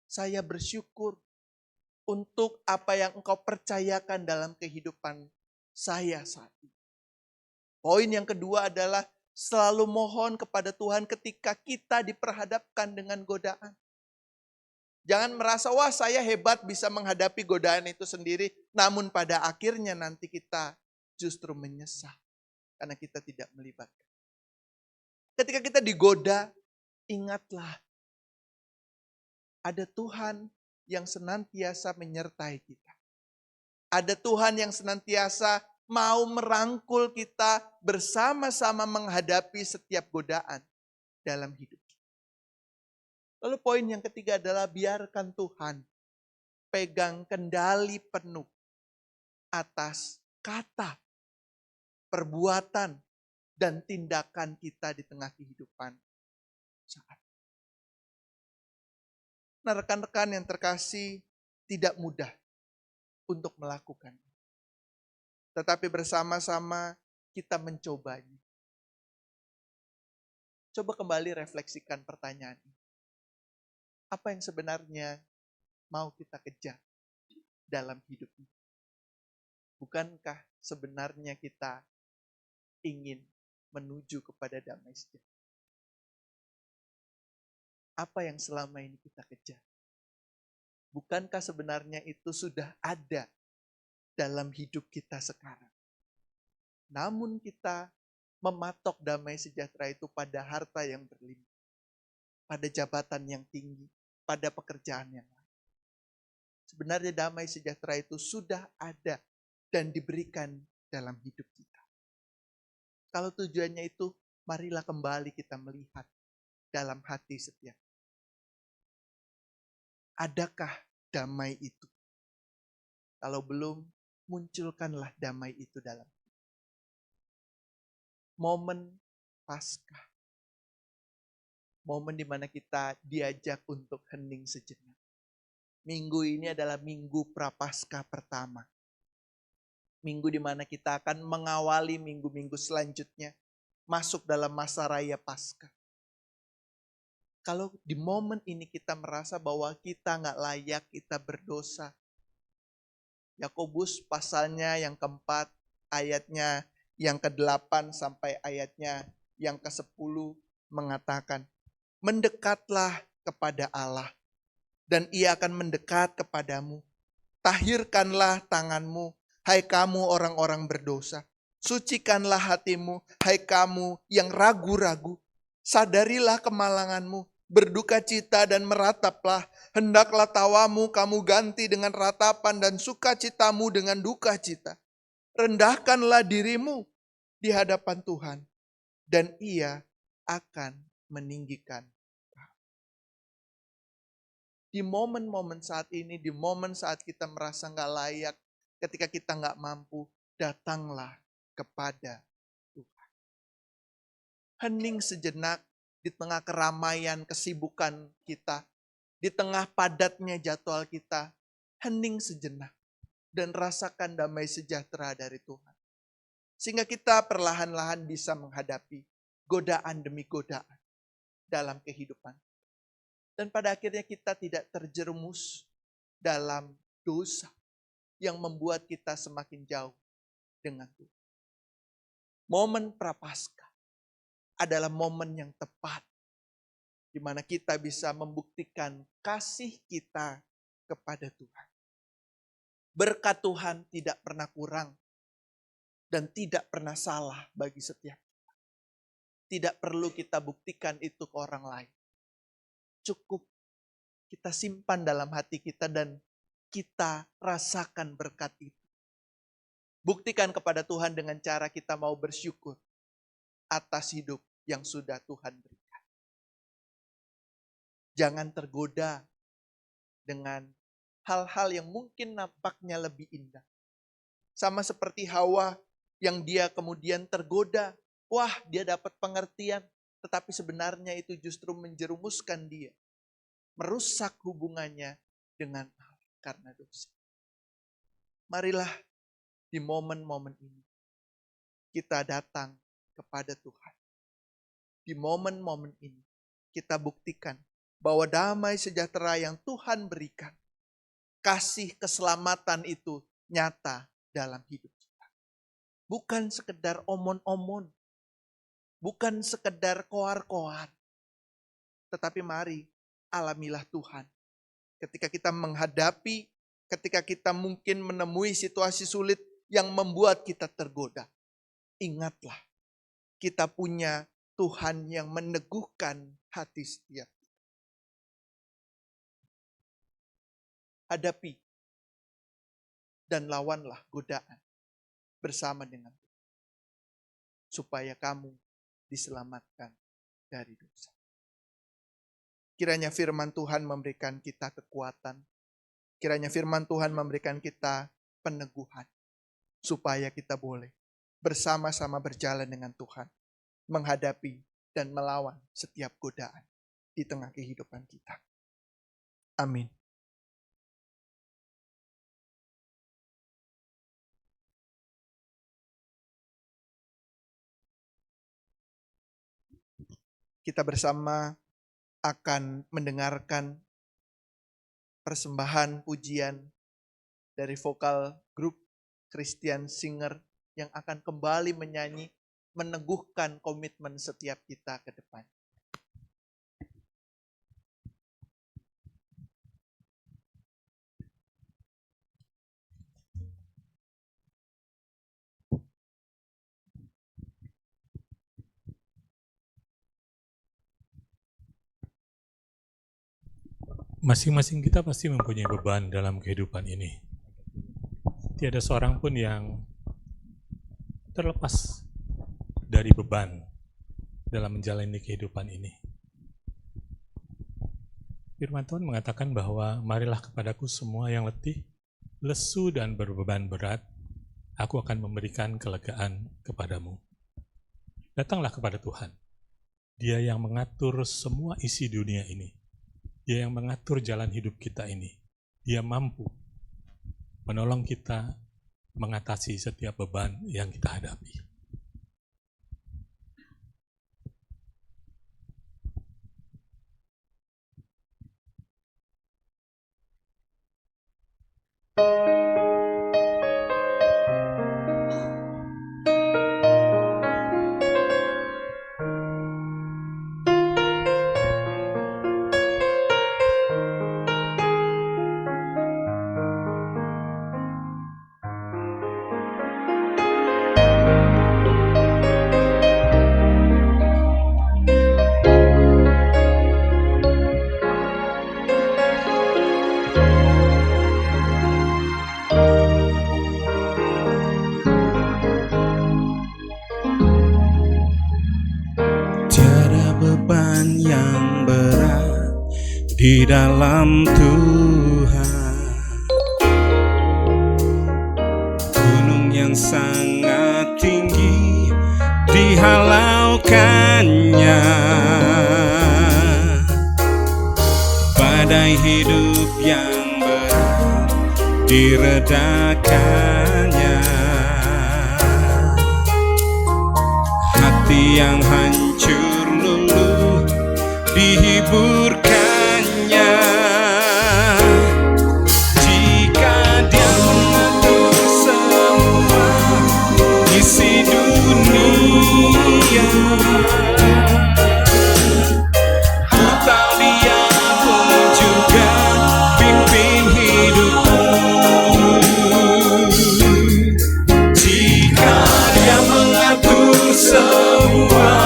saya bersyukur untuk apa yang Engkau percayakan dalam kehidupan saya saat ini. Poin yang kedua adalah selalu mohon kepada Tuhan ketika kita diperhadapkan dengan godaan. Jangan merasa, wah saya hebat bisa menghadapi godaan itu sendiri. Namun pada akhirnya nanti kita justru menyesal. Karena kita tidak melibatkan. Ketika kita digoda, ingatlah. Ada Tuhan yang senantiasa menyertai kita. Ada Tuhan yang senantiasa mau merangkul kita bersama-sama menghadapi setiap godaan dalam hidup kita. Lalu poin yang ketiga adalah biarkan Tuhan pegang kendali penuh atas kata, perbuatan, dan tindakan kita di tengah kehidupan saat ini. Nah, rekan-rekan yang terkasih, tidak mudah untuk melakukannya. Tetapi bersama-sama kita mencobanya. Coba kembali refleksikan pertanyaan ini. Apa yang sebenarnya mau kita kejar dalam hidup ini? Bukankah sebenarnya kita ingin menuju kepada damai sejahtera? Apa yang selama ini kita kejar? Bukankah sebenarnya itu sudah ada dalam hidup kita sekarang? Namun kita mematok damai sejahtera itu pada harta yang berlimpah, pada jabatan yang tinggi, pada pekerjaan yang lain. Sebenarnya damai sejahtera itu sudah ada dan diberikan dalam hidup kita. Kalau tujuannya itu, marilah kembali kita melihat dalam hati setiap. Adakah damai itu? Kalau belum, munculkanlah damai itu dalam momen Paskah. Momen di mana kita diajak untuk hening sejenak. Minggu ini adalah minggu Prapaskah pertama. Minggu di mana kita akan mengawali minggu-minggu selanjutnya masuk dalam masa raya Paskah. Kalau di momen ini kita merasa bahwa kita nggak layak, kita berdosa. Yakobus pasalnya yang keempat, ayatnya yang ke-8 sampai ayatnya yang ke-10 mengatakan, mendekatlah kepada Allah dan Ia akan mendekat kepadamu. Tahirkanlah tanganmu, hai kamu orang-orang berdosa. Sucikanlah hatimu, hai kamu yang ragu-ragu. Sadarilah kemalanganmu, berduka cita dan merataplah. Hendaklah tawamu kamu ganti dengan ratapan dan sukacitamu dengan duka cita. Rendahkanlah dirimu di hadapan Tuhan dan Ia akan meninggikan. Di momen-momen saat ini, di momen saat kita merasa nggak layak, ketika kita nggak mampu, datanglah kepada Tuhan. Hening sejenak di tengah keramaian, kesibukan kita, di tengah padatnya jadwal kita, hening sejenak dan rasakan damai sejahtera dari Tuhan. Sehingga kita perlahan-lahan bisa menghadapi godaan demi godaan dalam kehidupan. Dan pada akhirnya kita tidak terjerumus dalam dosa yang membuat kita semakin jauh dengan Tuhan. Momen Prapaskah adalah momen yang tepat di mana kita bisa membuktikan kasih kita kepada Tuhan. Berkat Tuhan tidak pernah kurang dan tidak pernah salah bagi setiap kita. Tidak perlu kita buktikan itu ke orang lain. Cukup kita simpan dalam hati kita dan kita rasakan berkat itu. Buktikan kepada Tuhan dengan cara kita mau bersyukur atas hidup yang sudah Tuhan berikan. Jangan tergoda dengan hal-hal yang mungkin nampaknya lebih indah. Sama seperti Hawa yang dia kemudian tergoda. Wah, dia dapat pengertian. Tetapi sebenarnya itu justru menjerumuskan dia. Merusak hubungannya dengan Allah karena dosa. Marilah di momen-momen ini kita datang kepada Tuhan. Di momen-momen ini kita buktikan bahwa damai sejahtera yang Tuhan berikan, kasih keselamatan itu nyata dalam hidup kita. Bukan sekedar omon-omon, bukan sekedar koar-koar, tetapi mari alamilah Tuhan. Ketika kita menghadapi, ketika kita mungkin menemui situasi sulit yang membuat kita tergoda. Ingatlah, kita punya Tuhan yang meneguhkan hati setiap kita. Hadapi dan lawanlah godaan bersama dengan Tuhan. Supaya kamu diselamatkan dari dosa. Kiranya firman Tuhan memberikan kita kekuatan. Kiranya firman Tuhan memberikan kita peneguhan. Supaya kita boleh bersama-sama berjalan dengan Tuhan. Menghadapi dan melawan setiap godaan di tengah kehidupan kita. Amin. kita bersama akan mendengarkan persembahan pujian dari vokal grup Christian Singer yang akan kembali menyanyi, meneguhkan komitmen setiap kita ke depan. Masing-masing kita pasti mempunyai beban dalam kehidupan ini. Tiada seorang pun yang terlepas dari beban dalam menjalani kehidupan ini. Firman Tuhan mengatakan bahwa marilah kepadaku semua yang letih, lesu dan berbeban berat, aku akan memberikan kelegaan kepadamu. Datanglah kepada Tuhan. Dia yang mengatur semua isi dunia ini. Dia yang mengatur jalan hidup kita ini. Dia mampu menolong kita mengatasi setiap beban yang kita hadapi. Di dalam Tuhan, gunung yang sangat tinggi dihalaukannya, badai hidup yang berat diredakannya, hati yang hancur luluh dihiburkannya. Jika Dia mengatur semua isi dunia, ku tahu Dia pun juga pimpin hidupku. Jika Dia mengatur semua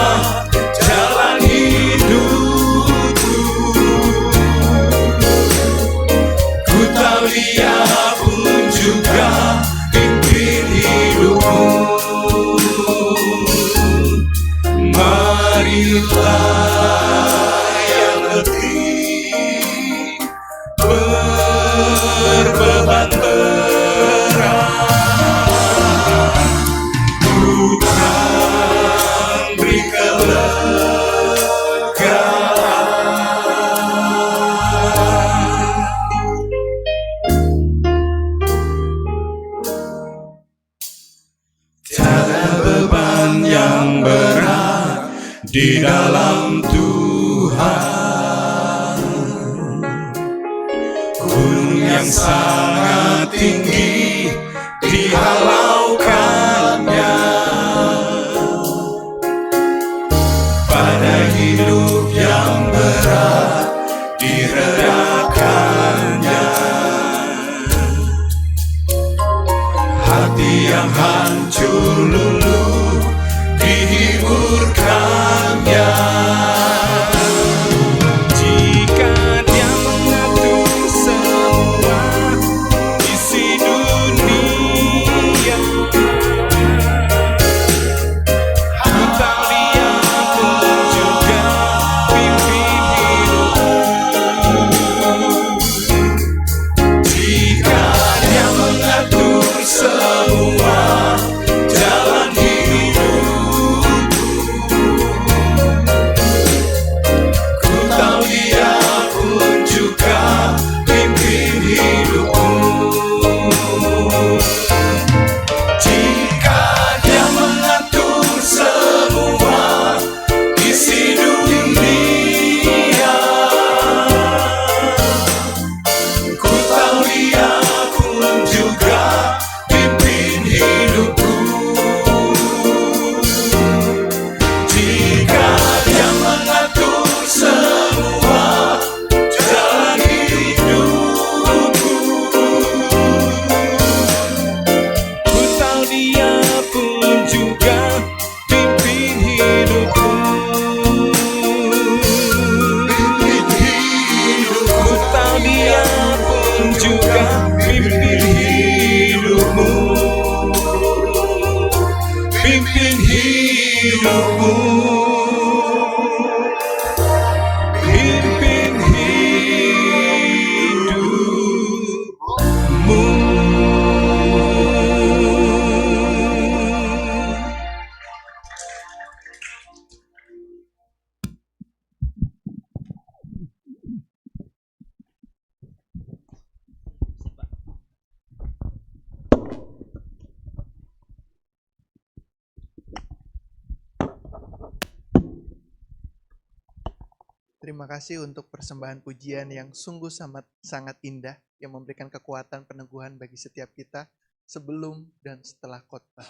Terima kasih untuk persembahan pujian yang sungguh sangat indah, yang memberikan kekuatan peneguhan bagi setiap kita sebelum dan setelah khotbah.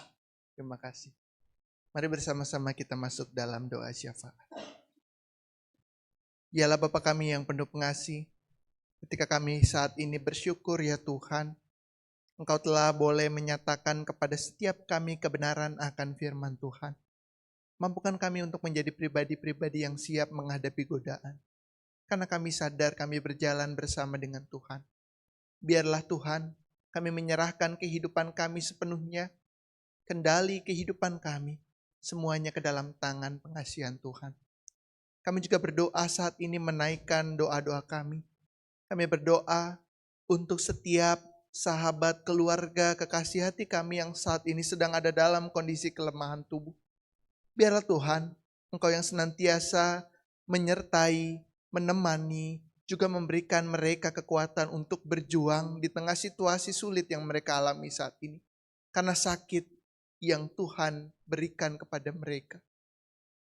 Terima kasih. Mari bersama-sama kita masuk dalam doa syafaat. Yalah Bapa kami yang penuh pengasih, ketika kami saat ini bersyukur ya Tuhan, Engkau telah boleh menyatakan kepada setiap kami kebenaran akan firman Tuhan. Mampukan kami untuk menjadi pribadi-pribadi yang siap menghadapi godaan. Karena kami sadar kami berjalan bersama dengan Tuhan. Biarlah Tuhan, kami menyerahkan kehidupan kami sepenuhnya, kendali kehidupan kami, semuanya ke dalam tangan pengasihan Tuhan. Kami juga berdoa saat ini menaikkan doa-doa kami. Kami berdoa untuk setiap sahabat, keluarga, kekasih hati kami yang saat ini sedang ada dalam kondisi kelemahan tubuh. Biarlah Tuhan, Engkau yang senantiasa menyertai, menemani, juga memberikan mereka kekuatan untuk berjuang di tengah situasi sulit yang mereka alami saat ini. Karena sakit yang Tuhan berikan kepada mereka.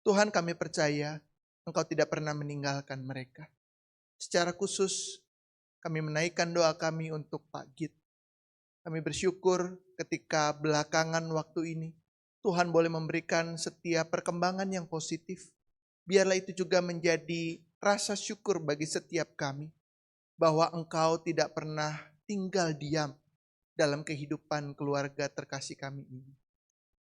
Tuhan, kami percaya Engkau tidak pernah meninggalkan mereka. Secara khusus, kami menaikkan doa kami untuk Pak Git. Kami bersyukur ketika belakangan waktu ini, Tuhan boleh memberikan setiap perkembangan yang positif. Biarlah itu juga menjadi rasa syukur bagi setiap kami, bahwa Engkau tidak pernah tinggal diam dalam kehidupan keluarga terkasih kami ini.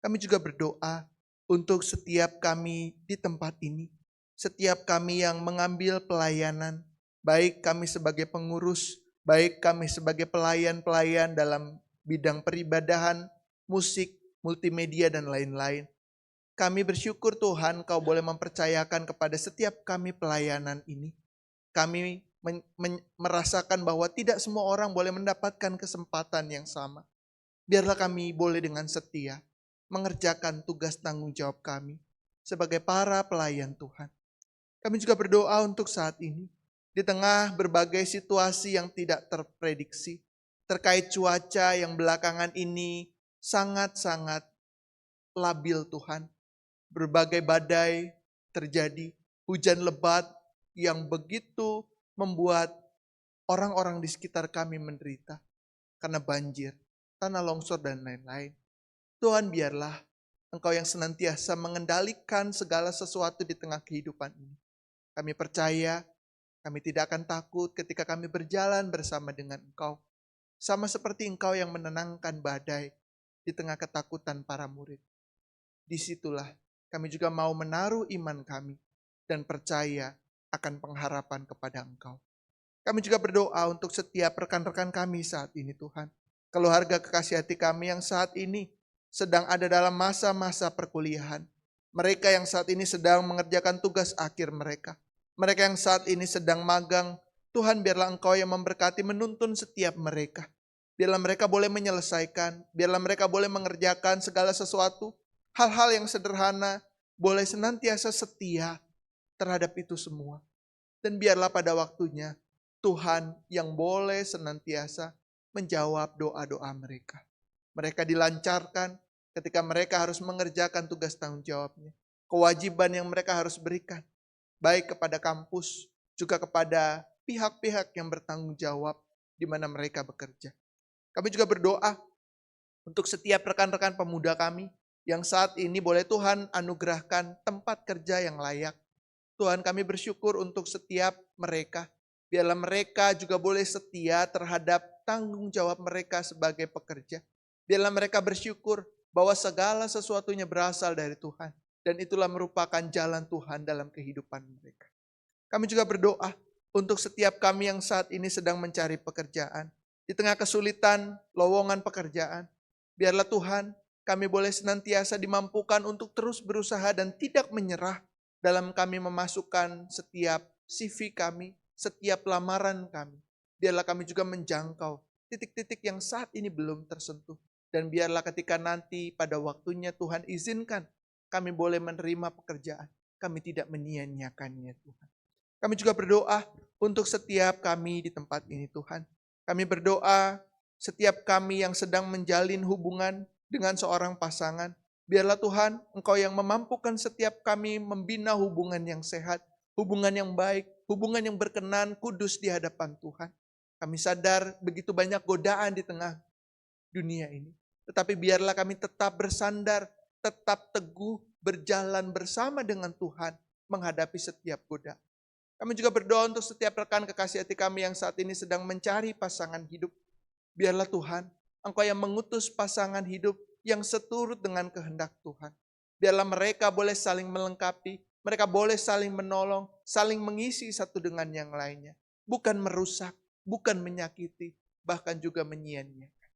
Kami juga berdoa untuk setiap kami di tempat ini, setiap kami yang mengambil pelayanan, baik kami sebagai pengurus, baik kami sebagai pelayan-pelayan dalam bidang peribadahan, musik, multimedia, dan lain-lain. Kami bersyukur Tuhan, Kau boleh mempercayakan kepada setiap kami pelayanan ini. Kami merasakan bahwa tidak semua orang boleh mendapatkan kesempatan yang sama. Biarlah kami boleh dengan setia mengerjakan tugas tanggung jawab kami sebagai para pelayan Tuhan. Kami juga berdoa untuk saat ini, di tengah berbagai situasi yang tidak terprediksi, terkait cuaca yang belakangan ini sangat-sangat labil Tuhan. Berbagai badai terjadi, hujan lebat yang begitu membuat orang-orang di sekitar kami menderita karena banjir, tanah longsor, dan lain-lain. Tuhan, biarlah Engkau yang senantiasa mengendalikan segala sesuatu di tengah kehidupan ini. Kami percaya, kami tidak akan takut ketika kami berjalan bersama dengan Engkau. Sama seperti Engkau yang menenangkan badai di tengah ketakutan para murid. Disitulah kami juga mau menaruh iman kami dan percaya akan pengharapan kepada Engkau. Kami juga berdoa untuk setiap rekan-rekan kami saat ini Tuhan. Keluarga kekasih hati kami yang saat ini sedang ada dalam masa-masa perkuliahan. Mereka yang saat ini sedang mengerjakan tugas akhir mereka. Mereka yang saat ini sedang magang. Tuhan, biarlah Engkau yang memberkati menuntun setiap mereka. Biarlah mereka boleh menyelesaikan. Biarlah mereka boleh mengerjakan segala sesuatu. Hal-hal yang sederhana boleh senantiasa setia terhadap itu semua. Dan biarlah pada waktunya Tuhan yang boleh senantiasa menjawab doa-doa mereka. Mereka dilancarkan ketika mereka harus mengerjakan tugas tanggung jawabnya. Kewajiban yang mereka harus berikan, baik kepada kampus, juga kepada pihak-pihak yang bertanggung jawab di mana mereka bekerja. Kami juga berdoa untuk setiap rekan-rekan pemuda kami yang saat ini boleh Tuhan anugerahkan tempat kerja yang layak. Tuhan, kami bersyukur untuk setiap mereka. Biarlah mereka juga boleh setia terhadap tanggung jawab mereka sebagai pekerja. Biarlah mereka bersyukur bahwa segala sesuatunya berasal dari Tuhan. Dan itulah merupakan jalan Tuhan dalam kehidupan mereka. Kami juga berdoa untuk setiap kami yang saat ini sedang mencari pekerjaan. Di tengah kesulitan, lowongan pekerjaan. Biarlah Tuhan, kami boleh senantiasa dimampukan untuk terus berusaha dan tidak menyerah dalam kami memasukkan setiap CV kami, setiap lamaran kami. Biarlah kami juga menjangkau titik-titik yang saat ini belum tersentuh. Dan biarlah ketika nanti pada waktunya Tuhan izinkan kami boleh menerima pekerjaan. Kami tidak menyia-nyiakannya Tuhan. Kami juga berdoa untuk setiap kami di tempat ini Tuhan. Kami berdoa setiap kami yang sedang menjalin hubungan dengan seorang pasangan. Biarlah Tuhan Engkau yang memampukan setiap kami membina hubungan yang sehat. hubungan yang baik, hubungan yang berkenan, kudus di hadapan Tuhan. Kami sadar begitu banyak godaan di tengah dunia ini. Tetapi biarlah kami tetap bersandar, tetap teguh, berjalan bersama dengan Tuhan, menghadapi setiap godaan. Kami juga berdoa untuk setiap rekan kekasih hati kami yang saat ini sedang mencari pasangan hidup. Biarlah Tuhan, Engkau yang mengutus pasangan hidup yang seturut dengan kehendak Tuhan. Biarlah mereka boleh saling melengkapi, mereka boleh saling menolong, saling mengisi satu dengan yang lainnya. Bukan merusak, bukan menyakiti, bahkan juga menyia-nyiakan.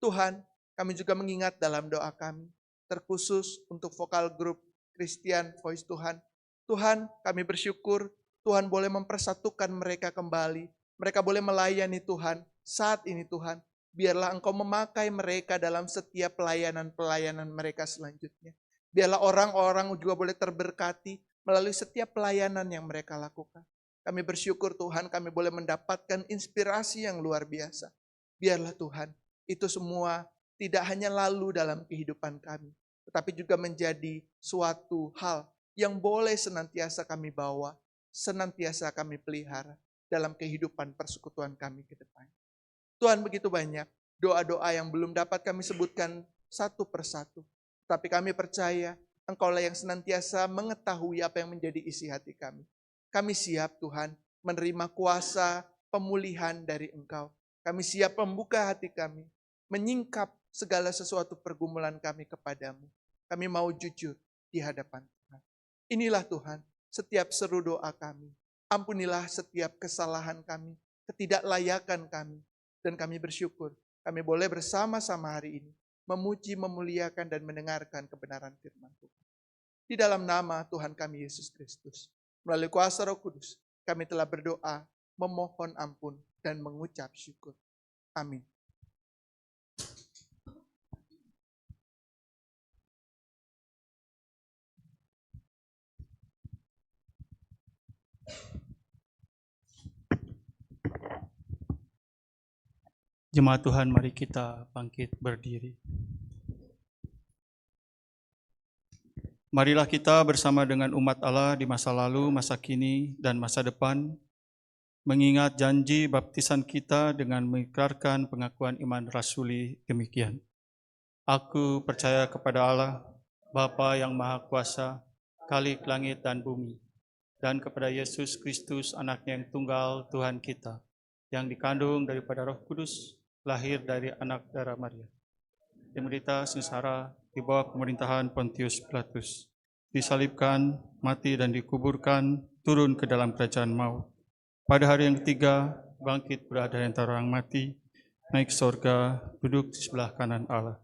Tuhan, kami juga mengingat dalam doa kami, terkhusus untuk vokal grup Christian Voice Tuhan. Tuhan, kami bersyukur Tuhan boleh mempersatukan mereka kembali. Mereka boleh melayani Tuhan saat ini Tuhan. Biarlah Engkau memakai mereka dalam setiap pelayanan-pelayanan mereka selanjutnya. Biarlah orang-orang juga boleh terberkati melalui setiap pelayanan yang mereka lakukan. Kami bersyukur Tuhan kami boleh mendapatkan inspirasi yang luar biasa. Biarlah Tuhan itu semua tidak hanya lalu dalam kehidupan kami. Tetapi juga menjadi suatu hal yang boleh senantiasa kami bawa, senantiasa kami pelihara dalam kehidupan persekutuan kami ke depan. Tuhan begitu banyak doa-doa yang belum dapat kami sebutkan satu persatu. Tapi kami percaya Engkaulah yang senantiasa mengetahui apa yang menjadi isi hati kami. Kami siap Tuhan menerima kuasa pemulihan dari Engkau. Kami siap membuka hati kami, menyingkap segala sesuatu pergumulan kami kepadamu. Kami mau jujur di hadapan Tuhan. Inilah Tuhan setiap seru doa kami. Ampunilah setiap kesalahan kami, ketidaklayakan kami. Dan kami bersyukur, kami boleh bersama-sama hari ini memuji, memuliakan, dan mendengarkan kebenaran firman Tuhan. Di dalam nama Tuhan kami Yesus Kristus, melalui kuasa Roh Kudus, kami telah berdoa, memohon ampun, dan mengucap syukur. Amin. Jemaat Tuhan, mari kita bangkit berdiri. Marilah kita bersama dengan umat Allah di masa lalu, masa kini, dan masa depan, mengingat janji baptisan kita dengan mengikrarkan pengakuan iman rasuli demikian. Aku percaya kepada Allah, Bapa yang Maha Kuasa, Khalik langit dan bumi, dan kepada Yesus Kristus, anaknya yang tunggal Tuhan kita, yang dikandung daripada Roh Kudus, lahir dari anak darah Maria, menderita sengsara di bawah pemerintahan Pontius Pilatus, disalibkan, mati dan dikuburkan, turun ke dalam kerajaan maut. Pada hari yang ketiga, bangkit berada di antara orang mati, naik ke sorga, duduk di sebelah kanan Allah,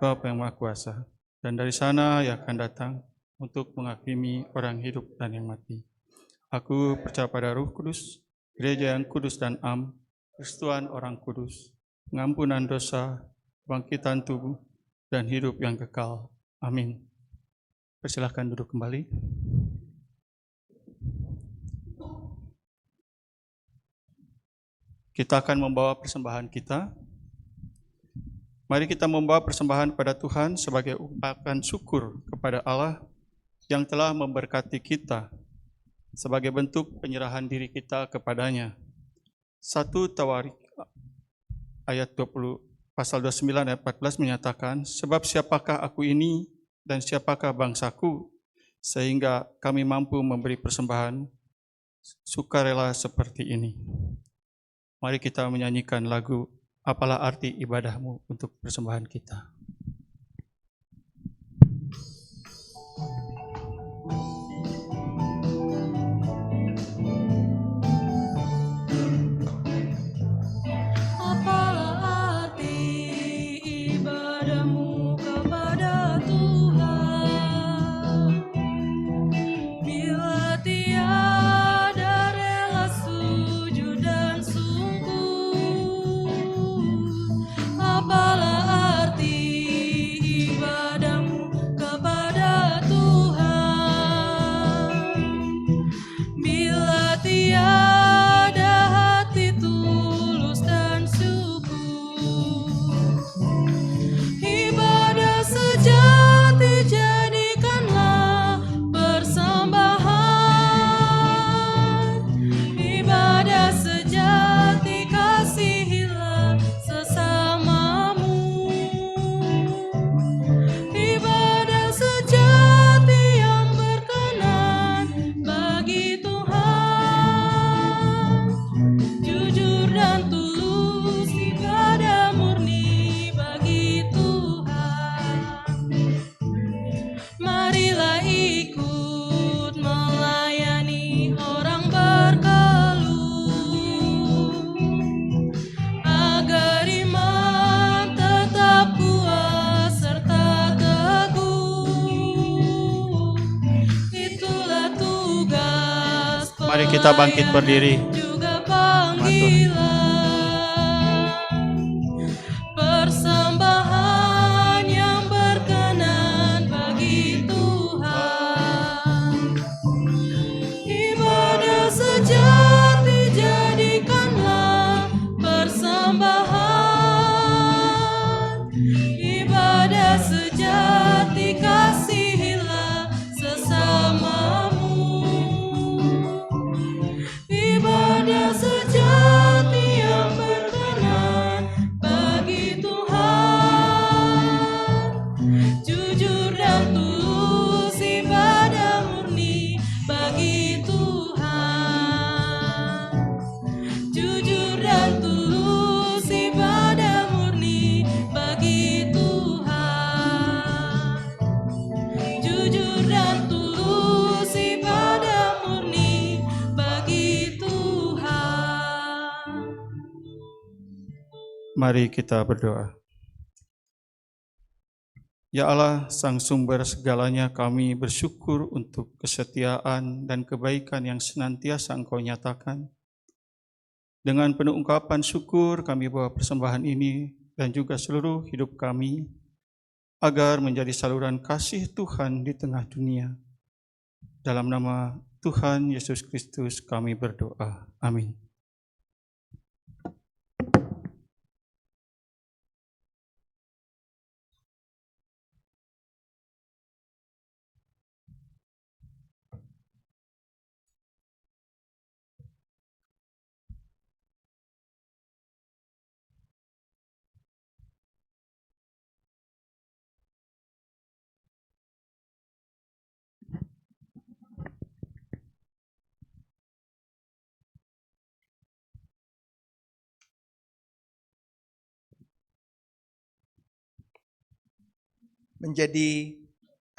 Bapa yang Maha Kuasa, dan dari sana ia akan datang untuk menghakimi orang hidup dan yang mati. Aku percaya pada Roh Kudus, gereja yang kudus dan am, persekutuan orang kudus, pengampunan dosa, bangkitan tubuh, dan hidup yang kekal. Amin. Persilahkan duduk kembali. Kita akan membawa persembahan kita. Mari kita membawa persembahan pada Tuhan sebagai ungkapan syukur kepada Allah yang telah memberkati kita sebagai bentuk penyerahan diri kita kepadanya. 1 Tawarik ayat 20, pasal 29 ayat 14 menyatakan, sebab siapakah aku ini dan siapakah bangsaku, sehingga kami mampu memberi persembahan sukarela seperti ini. Mari kita menyanyikan lagu Apalah Arti Ibadahmu untuk persembahan kita. Apalah arti Mari kita bangkit berdiri. juga panggilan persembahan yang berkenan bagi Tuhan. Ibadah sejati jadikanlah persembahan. Ibadah sejati kasihilah sesamamu. Ibadah sejati yang berkenan bagi Tuhan. Jujur dan tulus ibadah murni bagi Tuhan. Jujur dan tulus ibadah murni bagi Tuhan. Jujur dan tulus ibadah murni bagi Tuhan. Mari kita berdoa. Ya Allah, Sang Sumber segalanya, kami bersyukur untuk kesetiaan dan kebaikan yang senantiasa Engkau nyatakan. Dengan penuh ungkapan syukur kami bawa persembahan ini dan juga seluruh hidup kami, agar menjadi saluran kasih Tuhan di tengah dunia. Dalam nama Tuhan Yesus Kristus kami berdoa. Amin. Menjadi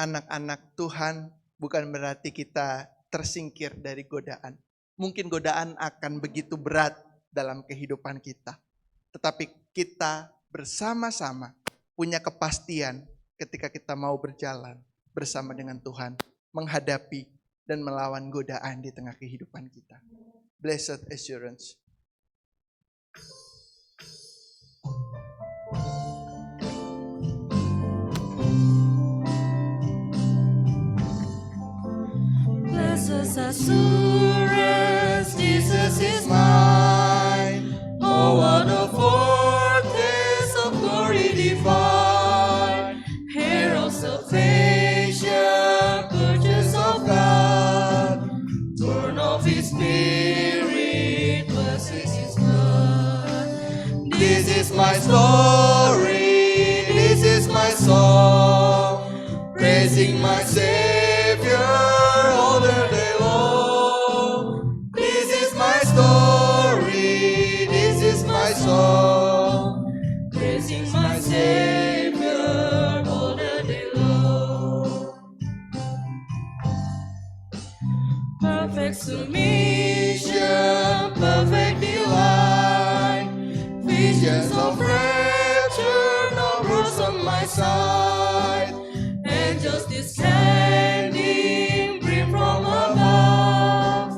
anak-anak Tuhan bukan berarti kita tersingkir dari godaan. Mungkin godaan akan begitu berat dalam kehidupan kita. Tetapi kita bersama-sama punya kepastian ketika kita mau berjalan bersama dengan Tuhan, menghadapi dan melawan godaan di tengah kehidupan kita. Blessed assurance. Blessed assurance, Jesus is mine. Oh, what a foretaste of glory divine. Herald salvation, purchase of God. Born of His Spirit, blessed is His blood. This is my story, this is my song, praising my Savior all the day long. This is my story, this is my song, praising my Savior all the day long. Perfect submission, perfect delight, visions of rapture now burst on my sight. Angels descending, bring from above,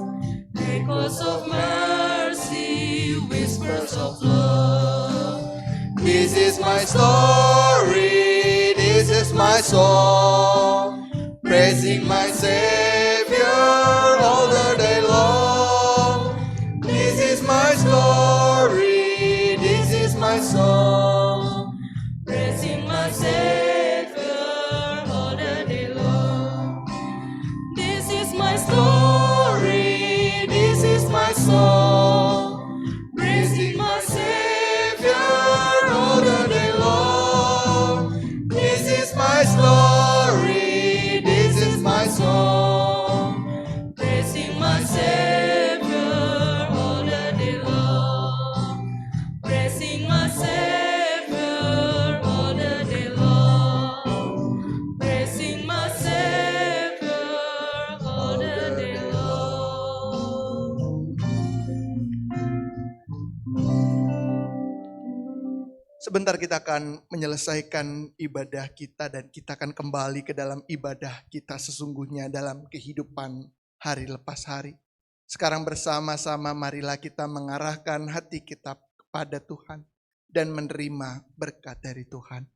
echoes of mercy, whispers of love. This is my story, this is my song, praising my Savior all the day long. This is my story, this is my song, praising my Savior all the day long. This is my story, this is my song, praising my Savior all the day long. This is my story, this is my song, praising my Savior all the day long. Praising my Savior all the day long. Praising my Savior all the day long. Sebentar kita akan menyelesaikan ibadah kita dan kita akan kembali ke dalam ibadah kita sesungguhnya dalam kehidupan hari lepas hari. Sekarang bersama-sama marilah kita mengarahkan hati kita kepada Tuhan dan menerima berkat dari Tuhan.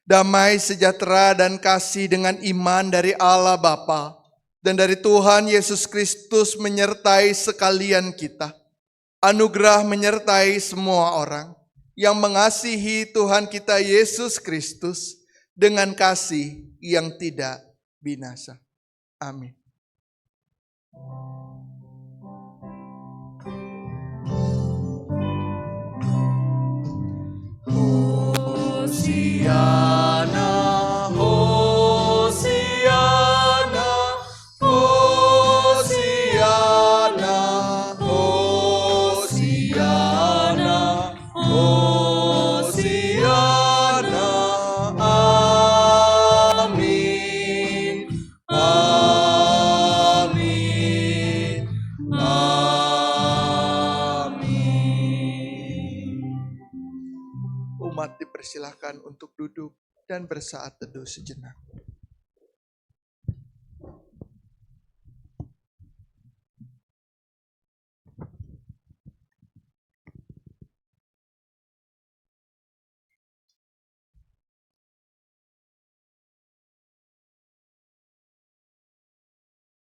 Damai, sejahtera, dan kasih dengan iman dari Allah Bapa dan dari Tuhan Yesus Kristus menyertai sekalian kita. Anugerah menyertai semua orang yang mengasihi Tuhan kita Yesus Kristus dengan kasih yang tidak binasa. Amin. Hosiana, Hosiana, Hosiana, Hosiana, Hosiana, amin, amin, amin. Umat dipersilahkan untuk duduk dan bersaat teduh sejenak.